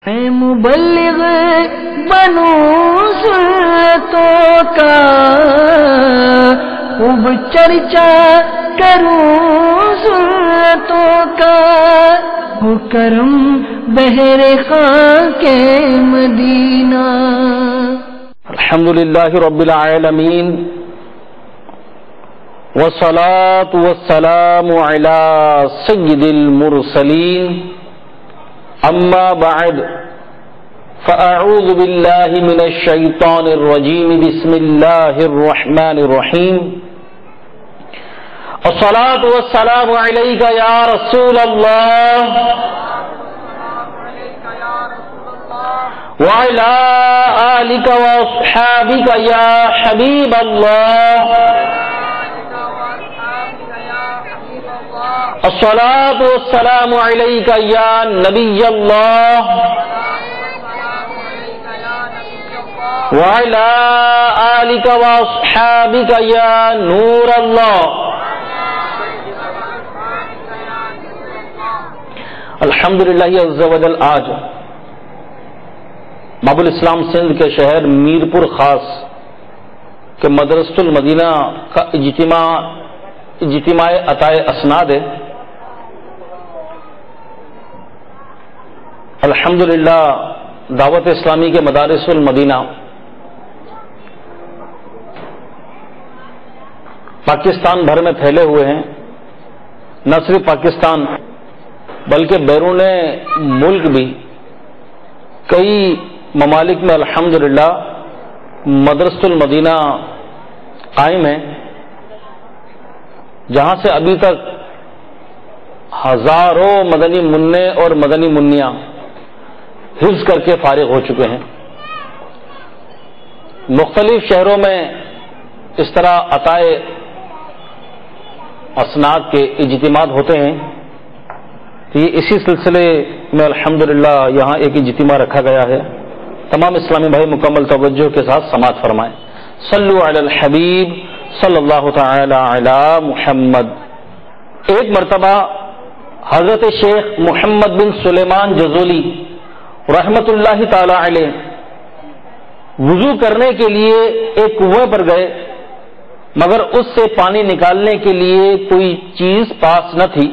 میں مبلغ بنوں سنتوں کا، خوب چرچا کروں سنتوں کا، وہ کرم بہر خاک مدینہ۔ الحمدللہ رب العالمین، والصلاة والسلام علی سید المرسلین، اما بعد فاعوذ باللہ من الشیطان الرجیم، بسم اللہ الرحمن الرحیم۔ الصلاة والسلام علیک یا رسول اللہ وعلی آلک واصحابک یا حبیب اللہ۔ الصلاة والسلام علیک یا نبی اللہ وعلی آلک واصحابک یا نور اللہ۔ الحمدللہ عز و جل، آج باب الاسلام سندھ کے شہر میرپور خاص کے مدرسۃ المدینہ کا اجتماع عطائے اسناد ہے۔ الحمدللہ دعوت اسلامی کے مدارس المدینہ پاکستان بھر میں پھیلے ہوئے ہیں، نہ صرف پاکستان بلکہ بیرون ملک بھی کئی ممالک میں الحمدللہ مدرسۃ المدینہ قائم ہے، جہاں سے ابھی تک ہزاروں مدنی منع اور مدنی منیاں حفظ کر کے فارغ ہو چکے ہیں۔ مختلف شہروں میں اس طرح عطائے اسناد کے اجتماعات ہوتے ہیں، تو یہ اسی سلسلے میں الحمدللہ یہاں ایک اجتماع رکھا گیا ہے۔ تمام اسلامی بھائی مکمل توجہ کے ساتھ سماعت فرمائیں۔ صلو علی الحبیب صلی اللہ تعالی علی محمد۔ ایک مرتبہ حضرت شیخ محمد بن سلیمان جزولی رحمت اللہ تعالی علیہ وضو کرنے کے لیے ایک کنویں پر گئے، مگر اس سے پانی نکالنے کے لیے کوئی چیز پاس نہ تھی۔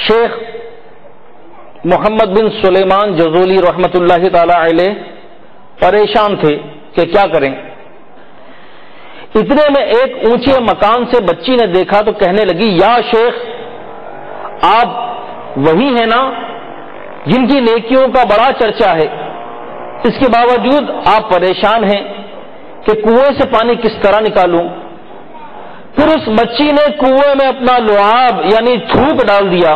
شیخ محمد بن سلیمان جزولی رحمت اللہ تعالی علیہ پریشان تھے کہ کیا کریں۔ اتنے میں ایک اونچے مکان سے بچی نے دیکھا تو کہنے لگی، یا شیخ، آپ وہی ہیں نا جن کی نیکیوں کا بڑا چرچا ہے، اس کے باوجود آپ پریشان ہیں کہ کنویں سے پانی کس طرح نکالوں۔ پھر اس بچی نے کنویں میں اپنا لعاب یعنی تھوک ڈال دیا۔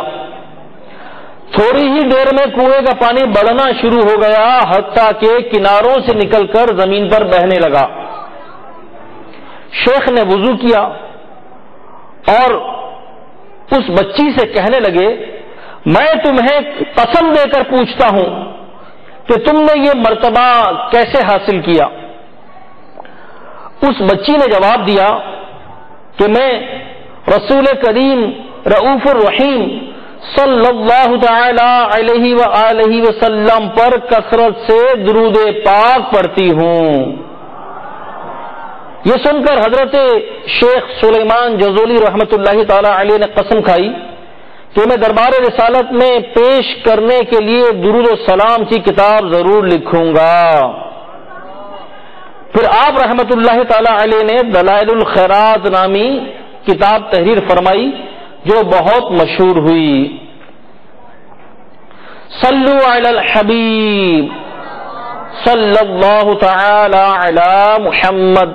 تھوڑی ہی دیر میں کنویں کا پانی بڑھنا شروع ہو گیا، حتیٰ کہ کناروں سے نکل کر زمین پر بہنے لگا۔ شیخ نے وضو کیا اور اس بچی سے کہنے لگے، میں تمہیں قسم دے کر پوچھتا ہوں کہ تم نے یہ مرتبہ کیسے حاصل کیا؟ اس بچی نے جواب دیا کہ میں رسول کریم رؤوف الرحیم صلی اللہ تعالی علیہ وآلہ وسلم پر کثرت سے درود پاک پڑھتی ہوں۔ یہ سن کر حضرت شیخ سلیمان جزولی رحمت اللہ تعالی علیہ نے قسم کھائی کہ میں دربار رسالت میں پیش کرنے کے لیے درود و سلام کی کتاب ضرور لکھوں گا۔ پھر آپ رحمت اللہ تعالی علیہ نے دلائل الخیرات نامی کتاب تحریر فرمائی، جو بہت مشہور ہوئی۔ صلو علی الحبیب صلی اللہ تعالی علی محمد۔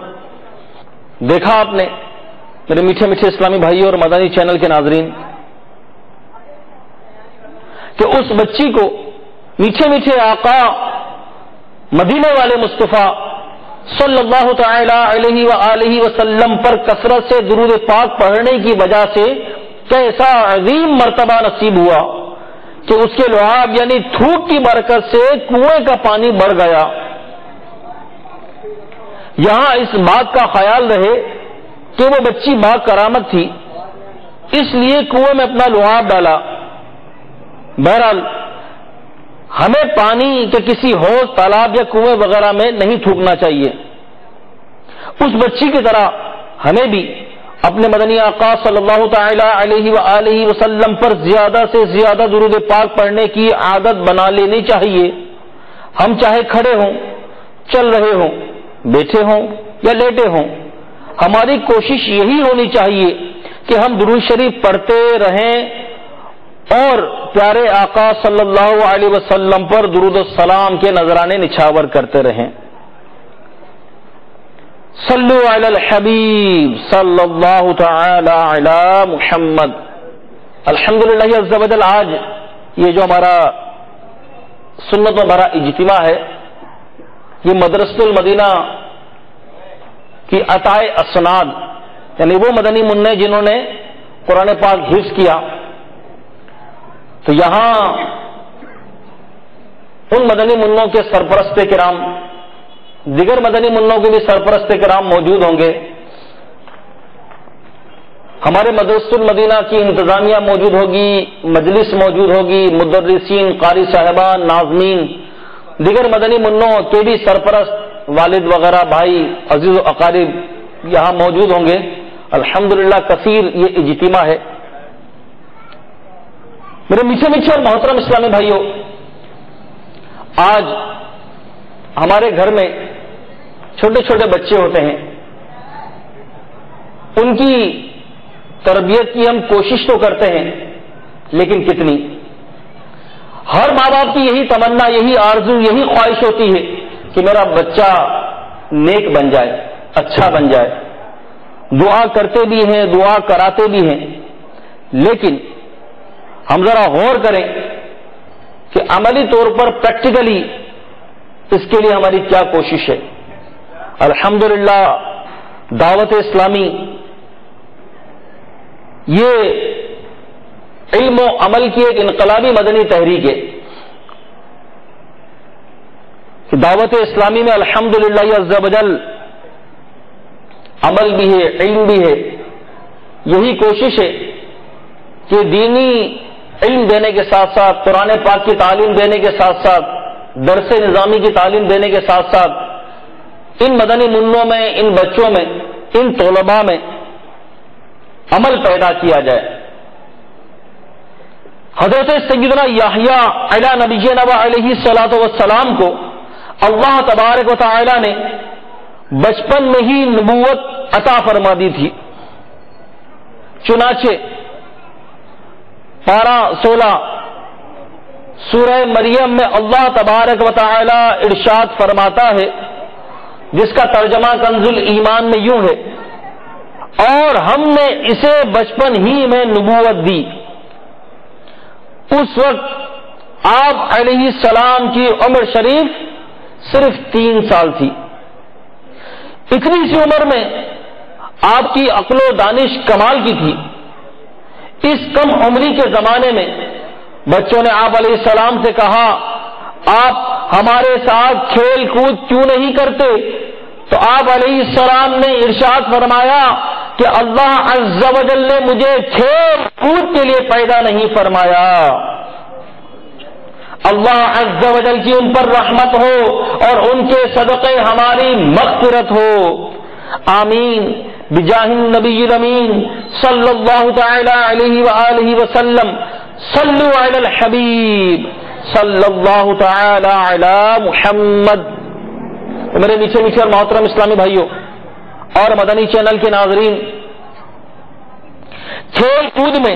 دیکھا آپ نے میرے میٹھے میٹھے اسلامی بھائی اور مدنی چینل کے ناظرین کہ اس بچی کو میٹھے میٹھے آقا مدینے والے مصطفیٰ صلی اللہ تعالی علیہ وآلہ وسلم پر کثرت سے درود پاک پڑھنے کی وجہ سے کیسا عظیم مرتبہ نصیب ہوا کہ اس کے لعاب یعنی تھوک کی برکت سے کنویں کا پانی بڑھ گیا۔ یہاں اس بات کا خیال رہے کہ وہ بچی با کرامت تھی، اس لیے کنویں میں اپنا لعاب ڈالا۔ بہرحال ہمیں پانی کے کسی حوض، تالاب یا کنویں وغیرہ میں نہیں تھوکنا چاہیے۔ اس بچی کی طرح ہمیں بھی اپنے مدنی آقا صلی اللہ تعالی علیہ وآلہ وسلم پر زیادہ سے زیادہ درود پاک پڑھنے کی عادت بنا لینی چاہیے۔ ہم چاہے کھڑے ہوں، چل رہے ہوں، بیٹھے ہوں یا لیٹے ہوں، ہماری کوشش یہی ہونی چاہیے کہ ہم درود شریف پڑھتے رہیں اور پیارے آقا صلی اللہ علیہ وسلم پر درود السلام کے نذرانے نچھاور کرتے رہیں۔ صلو علی الحبیب صلی اللہ تعالی علی محمد۔ الحمدللہ عز و جل، آج یہ جو ہمارا سنت و بھرا اجتماع ہے، یہ مدرسۃ المدینہ کی عطائے اسناد، یعنی وہ مدنی منع جنہوں نے قرآن پاک حفظ کیا، تو یہاں ان مدنی منوں کے سرپرست کرام، دیگر مدنی منوں کے بھی سرپرست کرام موجود ہوں گے۔ ہمارے مدرسۃ المدینہ کی انتظامیہ موجود ہوگی، مجلس موجود ہوگی، مدرسین، قاری صاحبان، ناظمین، دیگر مدنی منوں کے بھی سرپرست، والد وغیرہ، بھائی، عزیز و اقارب یہاں موجود ہوں گے۔ الحمدللہ کثیر یہ اجتماع ہے۔ میرے میٹھے میٹھے اور محترم اسلامی بھائیوں، آج ہمارے گھر میں چھوٹے چھوٹے بچے ہوتے ہیں، ان کی تربیت کی ہم کوشش تو کرتے ہیں، لیکن کتنی؟ ہر ماں باپ کی یہی تمنا، یہی آرزو، یہی خواہش ہوتی ہے کہ میرا بچہ نیک بن جائے، اچھا بن جائے، دعا کرتے بھی ہیں، دعا کراتے بھی ہیں، لیکن ہم ذرا غور کریں کہ عملی طور پر پریکٹیکلی اس کے لیے ہماری کیا کوشش ہے۔ الحمدللہ دعوت اسلامی یہ علم و عمل کی ایک انقلابی مدنی تحریک ہے کہ دعوت اسلامی میں الحمدللہ عز و جل عمل بھی ہے، علم بھی ہے۔ یہی کوشش ہے کہ دینی علم دینے کے ساتھ ساتھ، قرآن پاک کی تعلیم دینے کے ساتھ ساتھ، درس نظامی کی تعلیم دینے کے ساتھ ساتھ ان مدنی منوں میں، ان بچوں میں، ان طلباء میں عمل پیدا کیا جائے۔ حضرت سیدنا یحییٰ علی نبینا علیہ الصلاۃ والسلام کو اللہ تبارک و تعالی نے بچپن میں ہی نبوت عطا فرما دی تھی۔ چنانچہ پارہ 16 سورہ مریم میں اللہ تبارک و تعالی ارشاد فرماتا ہے، جس کا ترجمہ کنز الایمان میں یوں ہے، اور ہم نے اسے بچپن ہی میں نبوت دی۔ اس وقت آپ علیہ السلام کی عمر شریف صرف 3 سال تھی۔ اتنی سی عمر میں آپ کی عقل و دانش کمال کی تھی۔ اس کم عمری کے زمانے میں بچوں نے آپ علیہ السلام سے کہا، آپ ہمارے ساتھ کھیل کود کیوں نہیں کرتے؟ تو آپ علیہ السلام نے ارشاد فرمایا کہ اللہ عز و جل نے مجھے کھیل کود کے لیے پیدا نہیں فرمایا۔ اللہ عز و جل کی ان پر رحمت ہو اور ان کے صدقے ہماری مغفرت ہو، آمین بجاہ النبی الامین صلی اللہ تعالی علیہ وآلہ وسلم۔ صلو علی الحبیب صلی اللہ تعالی علی محمد۔ میرے میٹھے میٹھے اور محترم اسلامی بھائیوں اور مدنی چینل کے ناظرین، کھیل کود میں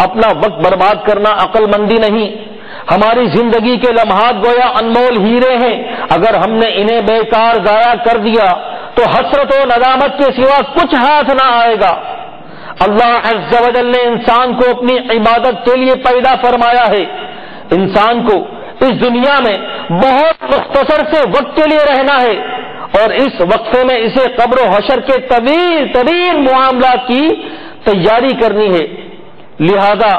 اپنا وقت برباد کرنا عقل مندی نہیں۔ ہماری زندگی کے لمحات گویا انمول ہیرے ہیں، اگر ہم نے انہیں بیکار ضائع کر دیا تو حسرت و ندامت کے سوا کچھ ہاتھ نہ آئے گا۔ اللہ عز و جل نے انسان کو اپنی عبادت کے لیے پیدا فرمایا ہے۔ انسان کو اس دنیا میں بہت مختصر سے وقت کے لیے رہنا ہے، اور اس وقفے میں اسے قبر و حشر کے طویل ترین معاملات کی تیاری کرنی ہے۔ لہذا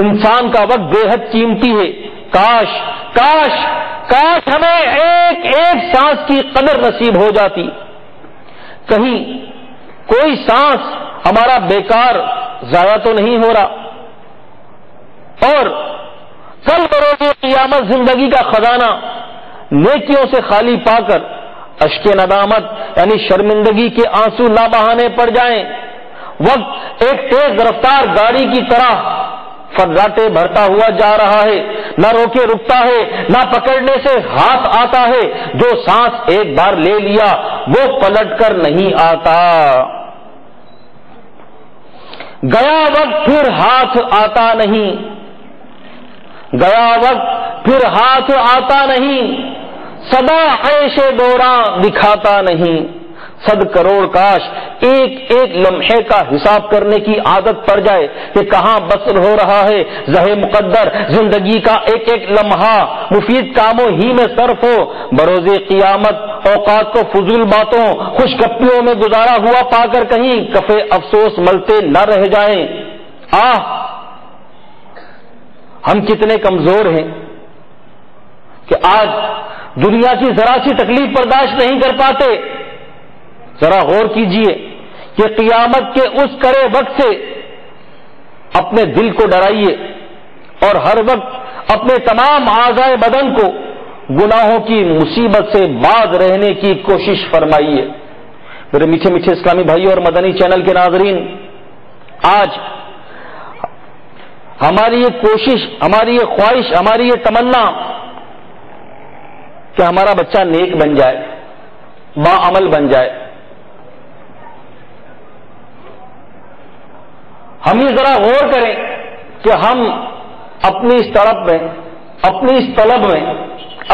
انسان کا وقت بے حد قیمتی ہے۔ کاش کاش کاش ہمیں ایک ایک سانس کی قدر نصیب ہو جاتی، کہیں کوئی سانس ہمارا بیکار ضائع تو نہیں ہو رہا۔ اور کل بروز قیامت زندگی کا خزانہ نیکیوں سے خالی پا کر اشک ندامت یعنی شرمندگی کے آنسو نہ بہانے پڑ جائیں. وقت ایک تیز رفتار گاڑی کی طرح فراٹے بھرتا ہوا جا رہا ہے، نہ روکے رکتا ہے، نہ پکڑنے سے ہاتھ آتا ہے. جو سانس ایک بار لے لیا وہ پلٹ کر نہیں آتا. گیا وقت پھر ہاتھ آتا نہیں، گیا وقت پھر ہاتھ آتا نہیں. سدا عیش دوراں دکھاتا نہیں. 100 کروڑ کاش ایک ایک لمحے کا حساب کرنے کی عادت پڑ جائے کہ کہاں بسر ہو رہا ہے زہ مقدر. زندگی کا ایک ایک لمحہ مفید کاموں ہی میں صرف ہو. بروز قیامت اوقات کو فضول باتوں خوش گپیوں میں گزارا ہوا پا کر کہیں کفے افسوس ملتے نہ رہ جائیں. ہم کتنے کمزور ہیں کہ آج دنیا کی ذرا سی تکلیف برداشت نہیں کر پاتے. ذرا غور کیجئے کہ قیامت کے اس کرے وقت سے اپنے دل کو ڈرائیے اور ہر وقت اپنے تمام اعضائے بدن کو گناہوں کی مصیبت سے باز رہنے کی کوشش فرمائیے. میرے میٹھے میٹھے اسلامی بھائیوں اور مدنی چینل کے ناظرین، آج ہماری یہ کوشش، ہماری یہ خواہش، ہماری یہ تمنا کہ ہمارا بچہ نیک بن جائے، باعمل بن جائے. ہم یہ ذرا غور کریں کہ ہم اپنی اس طرف میں، اپنی اس طلب میں،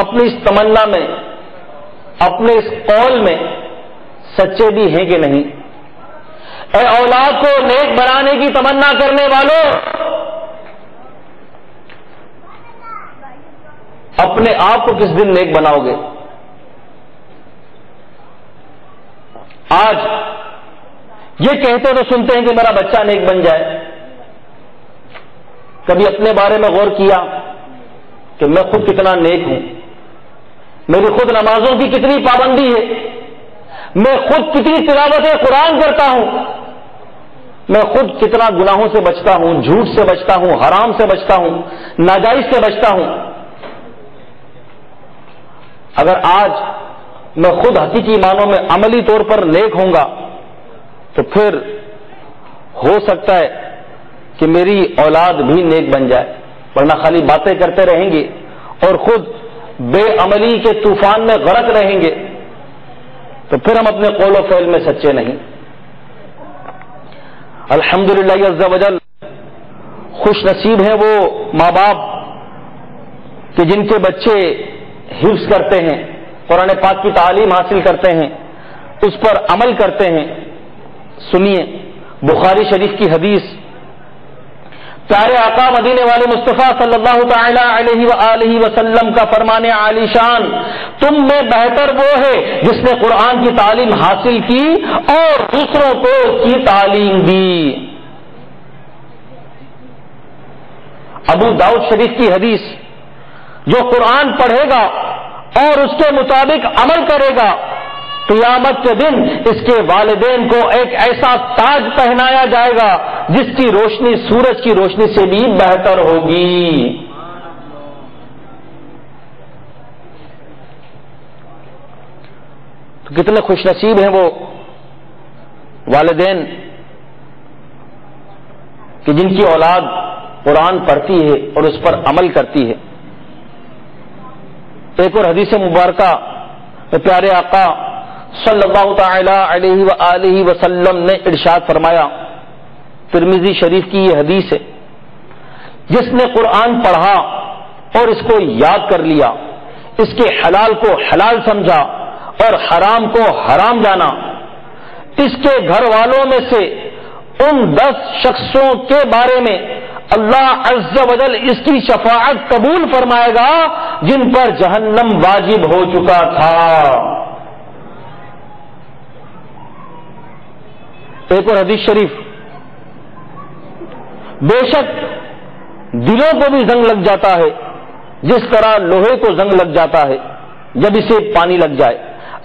اپنی اس تمنا میں، اپنے اس قول میں سچے بھی ہیں کہ نہیں. اے اولاد کو نیک بنانے کی تمنا کرنے والوں، اپنے آپ کو کس دن نیک بناؤ گے؟ آج یہ کہتے تو سنتے ہیں کہ میرا بچہ نیک بن جائے. کبھی اپنے بارے میں غور کیا کہ میں خود کتنا نیک ہوں؟ میری خود نمازوں کی کتنی پابندی ہے؟ میں خود کتنی تلاوت قرآن کرتا ہوں؟ میں خود کتنا گناہوں سے بچتا ہوں، جھوٹ سے بچتا ہوں، حرام سے بچتا ہوں، ناجائز سے بچتا ہوں. اگر آج میں خود حقیقی معنوں میں عملی طور پر نیک ہوں گا تو پھر ہو سکتا ہے کہ میری اولاد بھی نیک بن جائے. ورنہ خالی باتیں کرتے رہیں گے اور خود بے عملی کے طوفان میں غرق رہیں گے تو پھر ہم اپنے قول و فعل میں سچے نہیں. الحمدللہ عز وجل خوش نصیب ہیں وہ ماں باپ کہ جن کے بچے حفظ کرتے ہیں، قرآن پاک کی تعلیم حاصل کرتے ہیں، اس پر عمل کرتے ہیں. سنیے بخاری شریف کی حدیث، پیارے آقا مدینے والے مصطفیٰ صلی اللہ تعالی علیہ وآلہ وسلم کا فرمان عالی شان، تم میں بہتر وہ ہے جس نے قرآن کی تعلیم حاصل کی اور دوسروں کو اس کی تعلیم دی. ابو داؤد شریف کی حدیث، جو قرآن پڑھے گا اور اس کے مطابق عمل کرے گا، قیامت کے دن اس کے والدین کو ایک ایسا تاج پہنایا جائے گا جس کی روشنی سورج کی روشنی سے بھی بہتر ہوگی. تو کتنے خوش نصیب ہیں وہ والدین کہ جن کی اولاد قرآن پڑھتی ہے اور اس پر عمل کرتی ہے. ایک اور حدیث مبارکہ میں پیارے آقا صلی اللہ تعالی علیہ وآلہ وسلم نے ارشاد فرمایا، ترمذی شریف کی یہ حدیث ہے، جس نے قرآن پڑھا اور اس کو یاد کر لیا، اس کے حلال کو حلال سمجھا اور حرام کو حرام جانا، اس کے گھر والوں میں سے ان 10 شخصوں کے بارے میں اللہ عز و جل اس کی شفاعت قبول فرمائے گا جن پر جہنم واجب ہو چکا تھا. ایک اور حدیث شریف، بے شک دلوں کو بھی زنگ لگ جاتا ہے جس طرح لوہے کو زنگ لگ جاتا ہے جب اسے پانی لگ جائے.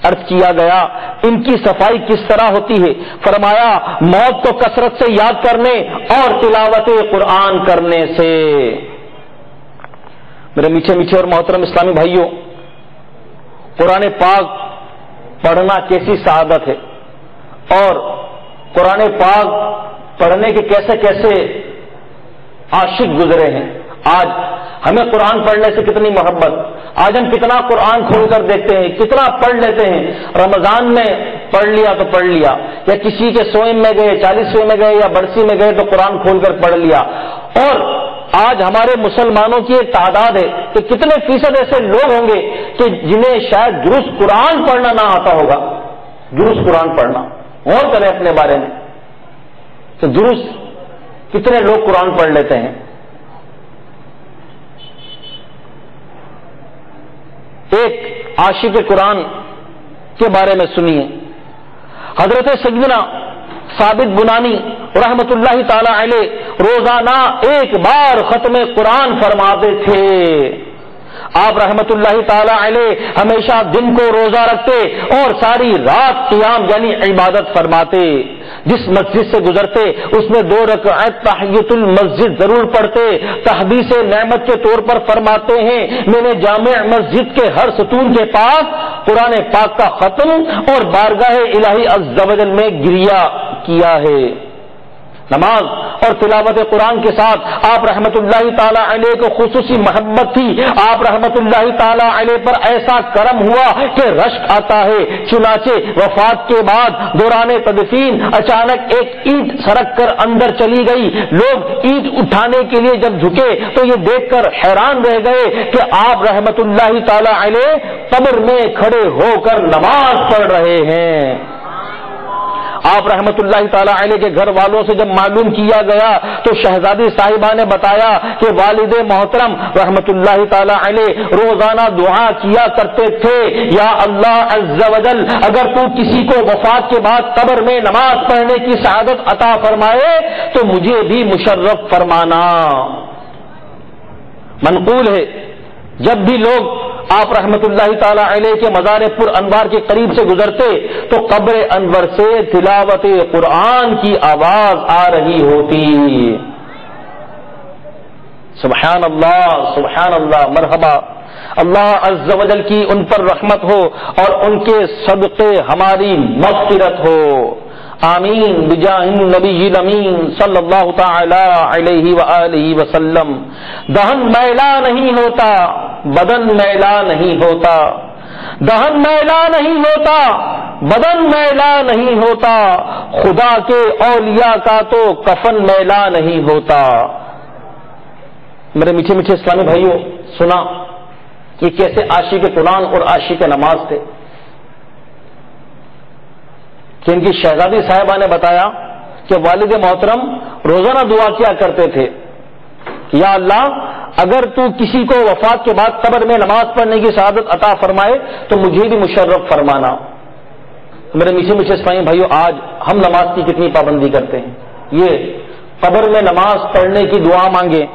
عرض کیا گیا ان کی صفائی کس طرح ہوتی ہے؟ فرمایا موت کو کثرت سے یاد کرنے اور تلاوت قرآن کرنے سے. میرے میٹھے میٹھے اور محترم اسلامی بھائیوں، قرآن پاک پڑھنا کیسی سعادت ہے، اور قرآن پاک پڑھنے کے کیسے کیسے عاشق گزرے ہیں۔ آج ہمیں قرآن پڑھنے سے کتنی محبت، آج ہم کتنا قرآن کھول کر دیکھتے ہیں، کتنا پڑھ لیتے ہیں۔ رمضان میں پڑھ لیا تو پڑھ لیا، یا کسی کے سوئم میں گئے، 40ویں میں گئے یا برسی میں گئے تو قرآن کھول کر پڑھ لیا۔ اور آج ہمارے مسلمانوں کی ایک تعداد ہے کہ کتنے فیصد ایسے لوگ ہوں گے کہ جنہیں شاید درست قرآن پڑھنا نہ آتا ہوگا۔ درست قرآن پڑھنا، غور کریں اپنے بارے میں کہ درست کتنے لوگ قرآن پڑھ لیتے ہیں۔ ایک عاشق قرآن کے بارے میں سنیے، حضرت سیدنا ثابت بنانی رحمت اللہ تعالی علیہ روزانہ ایک بار ختم قرآن فرماتے تھے۔ آپ رحمت اللہ تعالی علیہ ہمیشہ دن کو روزہ رکھتے اور ساری رات قیام یعنی عبادت فرماتے۔ جس مسجد سے گزرتے اس میں 2 رکعت تحیۃ المسجد ضرور پڑھتے۔ تحدیث نعمت کے طور پر فرماتے ہیں، میں نے جامع مسجد کے ہر ستون کے پاس قرآن پاک کا ختم اور بارگاہ الہی عز و جل میں گریہ کیا ہے۔ نماز اور تلاوت قرآن کے ساتھ آپ رحمت اللہ تعالی علیہ کو خصوصی محبت تھی۔ آپ رحمت اللہ تعالی علیہ پر ایسا کرم ہوا کہ رشک آتا ہے۔ چنانچہ وفات کے بعد دوران تدفین اچانک ایک اینٹ سرک کر اندر چلی گئی۔ لوگ اینٹ اٹھانے کے لیے جب جھکے تو یہ دیکھ کر حیران رہ گئے کہ آپ رحمت اللہ تعالی علیہ قبر میں کھڑے ہو کر نماز پڑھ رہے ہیں۔ آپ رحمت اللہ تعالی علیہ کے گھر والوں سے جب معلوم کیا گیا تو شہزادی صاحبہ نے بتایا کہ والد محترم رحمت اللہ تعالی علیہ روزانہ دعا کیا کرتے تھے، یا اللہ عز و جل اگر تو کسی کو وفات کے بعد قبر میں نماز پڑھنے کی سعادت عطا فرمائے تو مجھے بھی مشرف فرمانا۔ منقول ہے جب بھی لوگ آپ رحمت اللہ تعالی علیہ کے مزار پر انوار کے قریب سے گزرتے تو قبر انور سے تلاوت قرآن کی آواز آ رہی ہوتی۔ سبحان اللہ سبحان اللہ، مرحبا، اللہ عز و جل کی ان پر رحمت ہو اور ان کے صدقے ہماری مغفرت ہو، آمین بجاہ النبی الامین صلی اللہ تعالی علیہ وآلہ وسلم۔ دہن میلا نہیں ہوتا، بدن میلا نہیں ہوتا، دہن میلا نہیں ہوتا، بدن میلا نہیں ہوتا، خدا کے اولیاء کا تو کفن میلا نہیں ہوتا۔ میرے میٹھے میٹھے اسلامی بھائیوں، سنا کہ کیسے عاشق قرآن اور عاشق نماز تھے کہ ان کی شہزادی صاحبہ نے بتایا کہ والد محترم روزانہ دعا کیا کرتے تھے، یا اللہ اگر تو کسی کو وفات کے بعد قبر میں نماز پڑھنے کی سعادت عطا فرمائے تو مجھے بھی مشرف فرمانا۔ میرے میٹھے میٹھے اسلامی بھائیوں، آج ہم نماز کی کتنی پابندی کرتے ہیں۔ یہ قبر میں نماز پڑھنے کی دعا مانگے،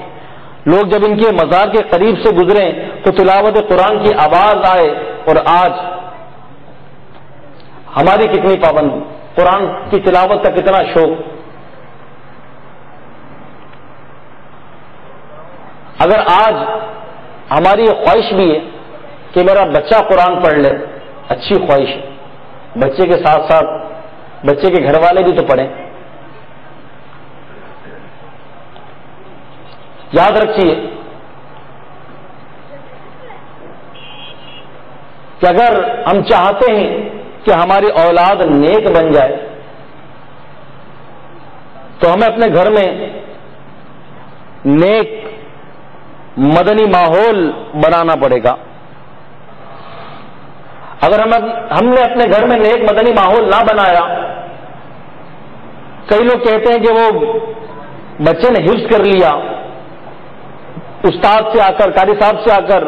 لوگ جب ان کے مزار کے قریب سے گزریں تو تلاوت قرآن کی آواز آئے، اور آج ہماری کتنی پابندی، قرآن کی تلاوت کا کتنا شوق۔ اگر آج ہماری یہ خواہش بھی ہے کہ میرا بچہ قرآن پڑھ لے، اچھی خواہش ہے، بچے کے ساتھ ساتھ بچے کے گھر والے بھی تو پڑھیں۔ یاد رکھیے کہ اگر ہم چاہتے ہیں کہ ہماری اولاد نیک بن جائے تو ہمیں اپنے گھر میں نیک مدنی ماحول بنانا پڑے گا۔ اگر ہم نے اپنے گھر میں نیک مدنی ماحول نہ بنایا، کئی لوگ کہتے ہیں کہ وہ بچے نے حفظ کر لیا، استاد سے آ کر، قاری صاحب سے آ کر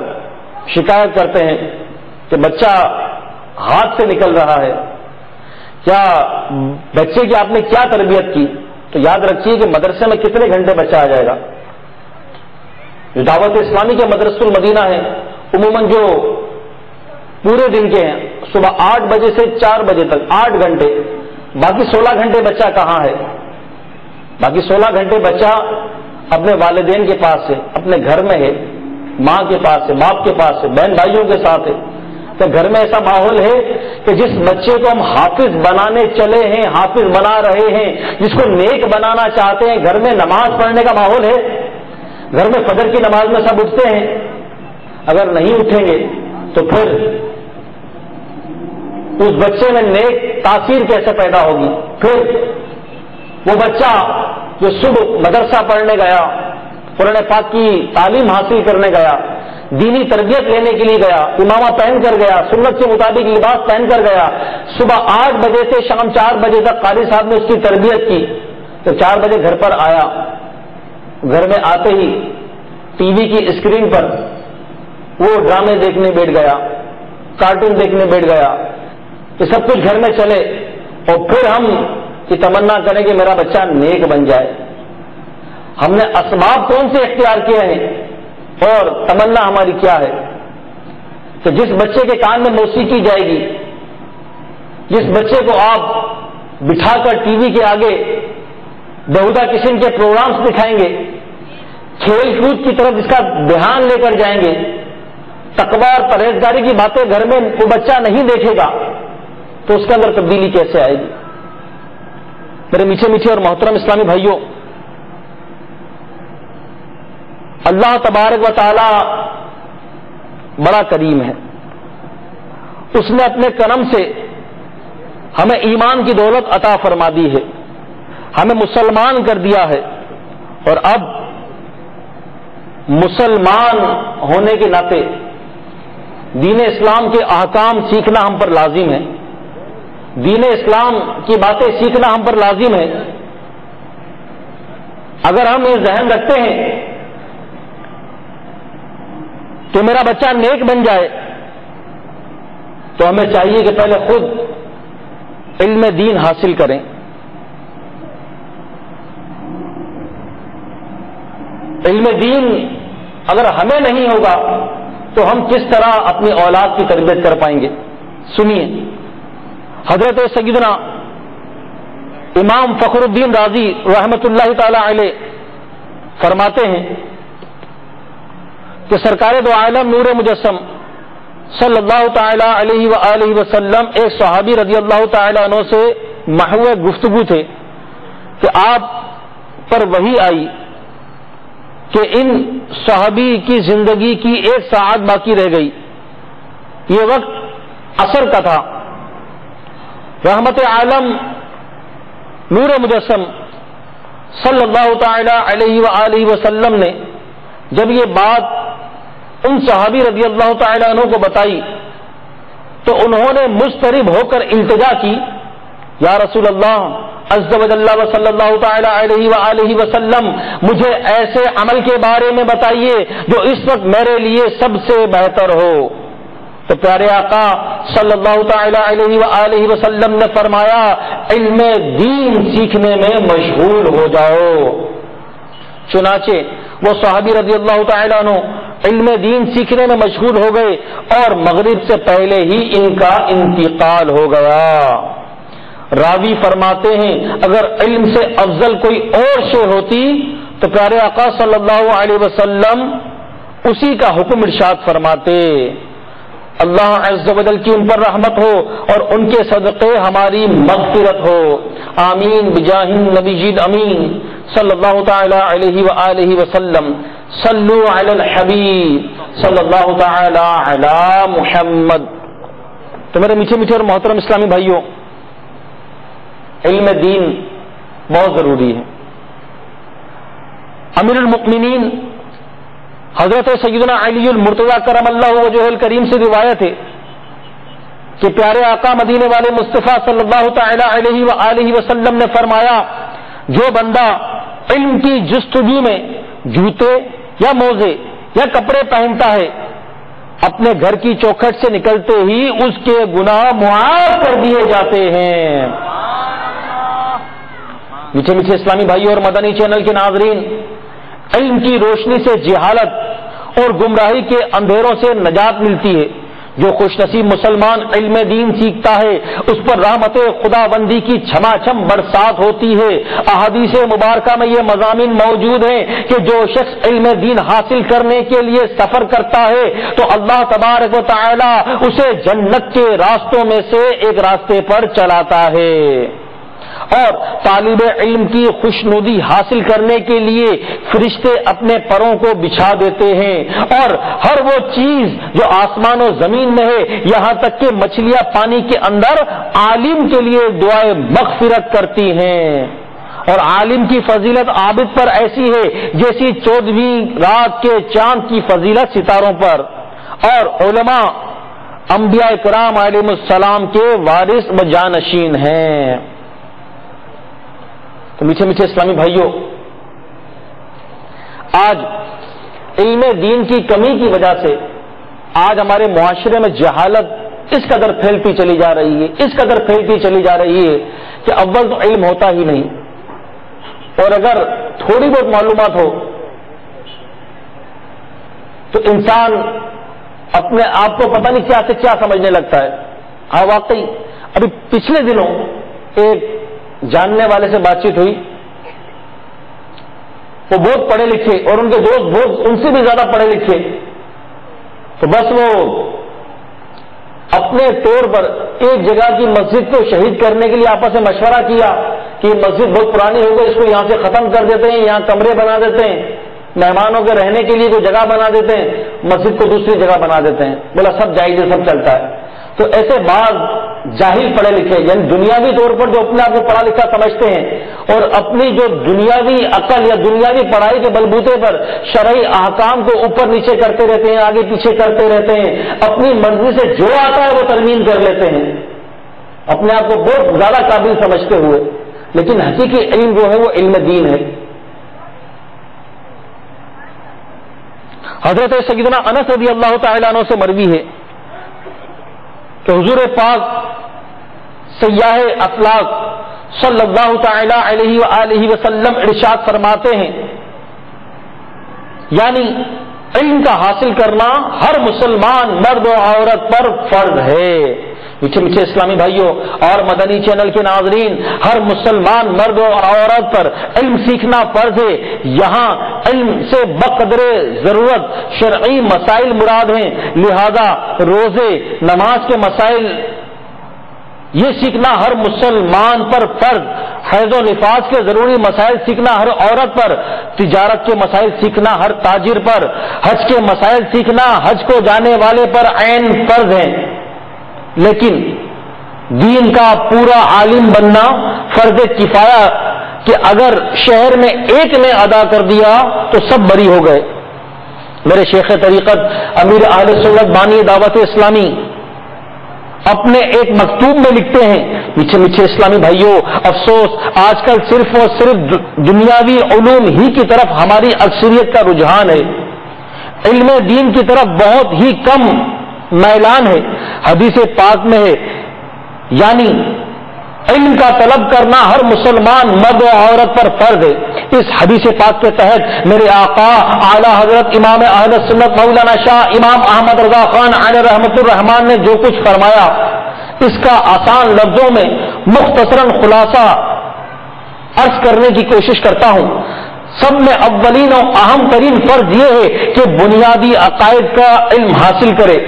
شکایت کرتے ہیں کہ بچہ ہاتھ سے نکل رہا ہے، کیا بچے کی آپ نے کیا تربیت کی؟ تو یاد رکھیے کہ مدرسے میں کتنے گھنٹے بچہ آ جائے گا۔ جو دعوت اسلامی کے مدرسۃ المدینہ ہے، عموماً جو پورے دن کے ہیں، صبح 8 بجے سے 4 بجے تک 8 گھنٹے، باقی 16 گھنٹے بچہ کہاں ہے؟ باقی 16 گھنٹے بچہ اپنے والدین کے پاس ہے، اپنے گھر میں ہے، ماں کے پاس ہے، باپ کے پاس ہے، بہن بھائیوں کے ساتھ ہے، کہ گھر میں ایسا ماحول ہے کہ جس بچے کو ہم حافظ بنانے چلے ہیں، حافظ بنا رہے ہیں، جس کو نیک بنانا چاہتے ہیں، گھر میں نماز پڑھنے کا ماحول ہے، گھر میں فجر کی نماز میں سب اٹھتے ہیں، اگر نہیں اٹھیں گے تو پھر اس بچے میں نیک تاثیر کیسے پیدا ہوگی؟ پھر وہ بچہ جو صبح مدرسہ پڑھنے گیا، قرآن پاک کی تعلیم حاصل کرنے گیا، دینی تربیت لینے کے لیے گیا، امامہ پہن کر گیا، سنت کے مطابق لباس پہن کر گیا، صبح 8 بجے سے شام 4 بجے تک قاری صاحب نے اس کی تربیت کی، تو 4 بجے گھر پر آیا، گھر میں آتے ہی ٹی وی کی اسکرین پر وہ ڈرامے دیکھنے بیٹھ گیا، کارٹون دیکھنے بیٹھ گیا، یہ سب کچھ گھر میں چلے، اور پھر ہم یہ تمنا کریں کہ میرا بچہ نیک بن جائے۔ ہم نے اسباب کون سے اختیار کیے ہیں اور تمنا ہماری کیا ہے؟ کہ جس بچے کے کان میں موسیقی جائے گی، جس بچے کو آپ بٹھا کر ٹی وی کے آگے بہودہ قسم کے پروگرامز دکھائیں گے، کھیل کود کی طرف جس کا دھیان لے کر جائیں گے، تقوی اور پرہیزگاری کی باتیں گھر میں وہ بچہ نہیں دیکھے گا تو اس کے اندر تبدیلی کیسے آئے گی؟ میرے میٹھے میٹھے اور محترم اسلامی بھائیوں، اللہ تبارک و تعالی بڑا کریم ہے، اس نے اپنے کرم سے ہمیں ایمان کی دولت عطا فرما دی ہے، ہمیں مسلمان کر دیا ہے، اور اب مسلمان ہونے کے ناطے دین اسلام کے احکام سیکھنا ہم پر لازم ہے، دین اسلام کی باتیں سیکھنا ہم پر لازم ہے۔ اگر ہم یہ ذہن رکھتے ہیں تو میرا بچہ نیک بن جائے، تو ہمیں چاہیے کہ پہلے خود علم دین حاصل کریں، علم دین اگر ہمیں نہیں ہوگا تو ہم کس طرح اپنی اولاد کی تربیت کر پائیں گے؟ سنیے، حضرت سیدنا امام فخر الدین رازی رحمۃ اللہ تعالی علیہ فرماتے ہیں کہ سرکار دو عالم نور مجسم صلی اللہ تعالی علیہ وآلہ وسلم ایک صحابی رضی اللہ تعالی عنہ سے محو گفتگو تھے کہ آپ پر وحی آئی کہ ان صحابی کی زندگی کی 1 ساعت باقی رہ گئی، یہ وقت عصر کا تھا۔ رحمت عالم نور مجسم صلی اللہ تعالی علیہ وآلہ وسلم نے جب یہ بات ان صحابی رضی اللہ تعالی عنہ کو بتائی تو انہوں نے مضطرب ہو کر التجا کی، یا رسول اللہ عز و جل و صلی اللہ تعالی علیہ وآلہ وسلم، مجھے ایسے عمل کے بارے میں بتائیے جو اس وقت میرے لیے سب سے بہتر ہو۔ تو پیارے آقا صلی اللہ تعالی علیہ وآلہ وسلم نے فرمایا، علم دین سیکھنے میں مشغول ہو جاؤ۔ چنانچہ وہ صحابی رضی اللہ تعالی عنہ علم دین سیکھنے میں مشغول ہو گئے اور مغرب سے پہلے ہی ان کا انتقال ہو گیا۔ راوی فرماتے ہیں اگر علم سے افضل کوئی اور شے ہوتی تو پیارے آقا صلی اللہ علیہ وسلم اسی کا حکم ارشاد فرماتے۔ اللہ عز و جل کی ان پر رحمت ہو اور ان کے صدقے ہماری مغفرت ہو، آمین بجاہ النبی امین صلی اللہ تعالی علیہ وآلہ وسلم۔ صلو علی الحبیب صلی اللہ تعالی علی محمد۔ تو میرے میٹھے میٹھے اور محترم اسلامی بھائیوں، علم دین بہت ضروری ہے۔ امیر المؤمنین حضرت سیدنا علی المرتضی کرم اللہ وجہہ الکریم سے روایت ہے کہ پیارے آقا مدینے والے مصطفیٰ صلی اللہ تعالی علیہ وآلہ وسلم نے فرمایا، جو بندہ علم کی جستجو میں جوتے یا موزے یا کپڑے پہنتا ہے، اپنے گھر کی چوکھٹ سے نکلتے ہی اس کے گناہ معاف کر دیے جاتے ہیں۔ میٹھے میٹھے اسلامی بھائی اور مدنی چینل کے ناظرین، علم کی روشنی سے جہالت اور گمراہی کے اندھیروں سے نجات ملتی ہے۔ جو خوش نصیب مسلمان علم دین سیکھتا ہے اس پر رحمت خدا بندی کی چھما چھم برسات ہوتی ہے۔ احادیث مبارکہ میں یہ مضامین موجود ہیں کہ جو شخص علم دین حاصل کرنے کے لیے سفر کرتا ہے تو اللہ تبارک و تعالی اسے جنت کے راستوں میں سے ایک راستے پر چلاتا ہے، اور طالب علم کی خوشنودی حاصل کرنے کے لیے فرشتے اپنے پروں کو بچھا دیتے ہیں، اور ہر وہ چیز جو آسمان و زمین میں ہے، یہاں تک کہ مچھلیاں پانی کے اندر عالم کے لیے دعائے مغفرت کرتی ہیں۔ اور عالم کی فضیلت عابد پر ایسی ہے جیسی 14ویں رات کے چاند کی فضیلت ستاروں پر، اور علماء انبیاء کرام علیہ السلام کے وارث و جانشین ہیں۔ تو میٹھے میٹھے اسلامی بھائیوں، آج علم دین کی کمی کی وجہ سے آج ہمارے معاشرے میں جہالت اس قدر پھیلتی چلی جا رہی ہے، اس قدر پھیلتی چلی جا رہی ہے کہ اول تو علم ہوتا ہی نہیں، اور اگر تھوڑی بہت معلومات ہو تو انسان اپنے آپ کو پتہ نہیں کیا سے کیا سمجھنے لگتا ہے۔ ہاں واقعی ابھی پچھلے دنوں ایک جاننے والے سے بات چیت ہوئی، وہ بہت پڑھے لکھے اور ان کے دوست بہت ان سے بھی زیادہ پڑھے لکھے، تو بس وہ اپنے طور پر ایک جگہ کی مسجد کو شہید کرنے کے لیے آپس میں مشورہ کیا کہ یہ مسجد بہت پرانی ہو گئی، اس کو یہاں سے ختم کر دیتے ہیں، یہاں کمرے بنا دیتے ہیں، مہمانوں کے رہنے کے لیے کوئی جگہ بنا دیتے ہیں، مسجد کو دوسری جگہ بنا دیتے ہیں۔ بولا سب جائز ہے، سب چلتا ہے۔ تو ایسے بعض جاہل پڑھے لکھے یعنی دنیاوی طور پر جو اپنے آپ کو پڑھا لکھا سمجھتے ہیں اور اپنی جو دنیاوی عقل یا دنیاوی پڑھائی کے بلبوتے پر شرعی احکام کو اوپر نیچے کرتے رہتے ہیں، آگے پیچھے کرتے رہتے ہیں، اپنی مرضی سے جو آتا ہے وہ ترمیم کر لیتے ہیں، اپنے آپ کو بہت زیادہ قابل سمجھتے ہوئے، لیکن حقیقی علم جو ہے وہ علم دین ہے۔ حضرت سیدنا انس رضی اللہ تعالیٰ عنہ سے مروی ہے کہ حضور پاک سیاح افلاک صلی اللہ تعالی علیہ وآلہ وسلم ارشاد فرماتے ہیں، یعنی علم کا حاصل کرنا ہر مسلمان مرد و عورت پر فرض ہے۔ میٹھے میٹھے اسلامی بھائیوں اور مدنی چینل کے ناظرین، ہر مسلمان مرد و عورت پر علم سیکھنا فرض ہے۔ یہاں علم سے بقدر ضرورت شرعی مسائل مراد ہیں، لہذا روزے نماز کے مسائل یہ سیکھنا ہر مسلمان پر فرض، حیض و نفاس کے ضروری مسائل سیکھنا ہر عورت پر، تجارت کے مسائل سیکھنا ہر تاجر پر، حج کے مسائل سیکھنا حج کو جانے والے پر عین فرض ہیں، لیکن دین کا پورا عالم بننا فرض کفایہ کہ اگر شہر میں ایک نے ادا کر دیا تو سب بری ہو گئے۔ میرے شیخ طریقت امیر اہل سنت بانی دعوت اسلامی اپنے ایک مکتوب میں لکھتے ہیں، میٹھے میٹھے اسلامی بھائیوں، افسوس آج کل صرف اور صرف دنیاوی علوم ہی کی طرف ہماری اکثریت کا رجحان ہے، علم دین کی طرف بہت ہی کم میلان ہے۔ حدیث پاک میں ہے، یعنی علم کا طلب کرنا ہر مسلمان مرد و عورت پر فرض ہے۔ اس حدیث پاک کے تحت میرے آقا اعلی حضرت امام اہل سنت مولانا شاہ امام احمد رضا خان علیہ رحمت الرحمان نے جو کچھ فرمایا، اس کا آسان لفظوں میں مختصراً خلاصہ عرض کرنے کی کوشش کرتا ہوں۔ سب میں اولین اور اہم ترین فرض یہ ہے کہ بنیادی عقائد کا علم حاصل کرے،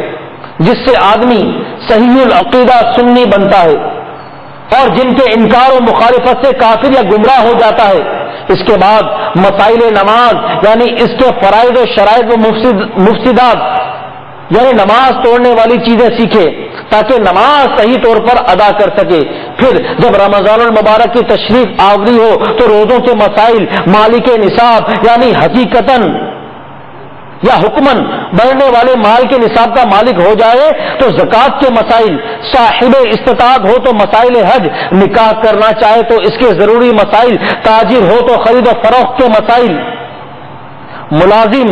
جس سے آدمی صحیح العقیدہ سنی بنتا ہے اور جن کے انکار و مخالفت سے کافر یا گمراہ ہو جاتا ہے۔ اس کے بعد مسائل نماز یعنی اس کے فرائض و شرائط و مفسدات یعنی نماز توڑنے والی چیزیں سیکھے تاکہ نماز صحیح طور پر ادا کر سکے۔ پھر جب رمضان المبارک کی تشریف آوری ہو تو روزوں کے مسائل، مالک نصاب یعنی حقیقتاً یا حکمن بڑھنے والے مال کے نصاب کا مالک ہو جائے تو زکوٰۃ کے مسائل، صاحب استطاعت ہو تو مسائل حج، نکاح کرنا چاہے تو اس کے ضروری مسائل، تاجر ہو تو خرید و فروخت کے مسائل، ملازم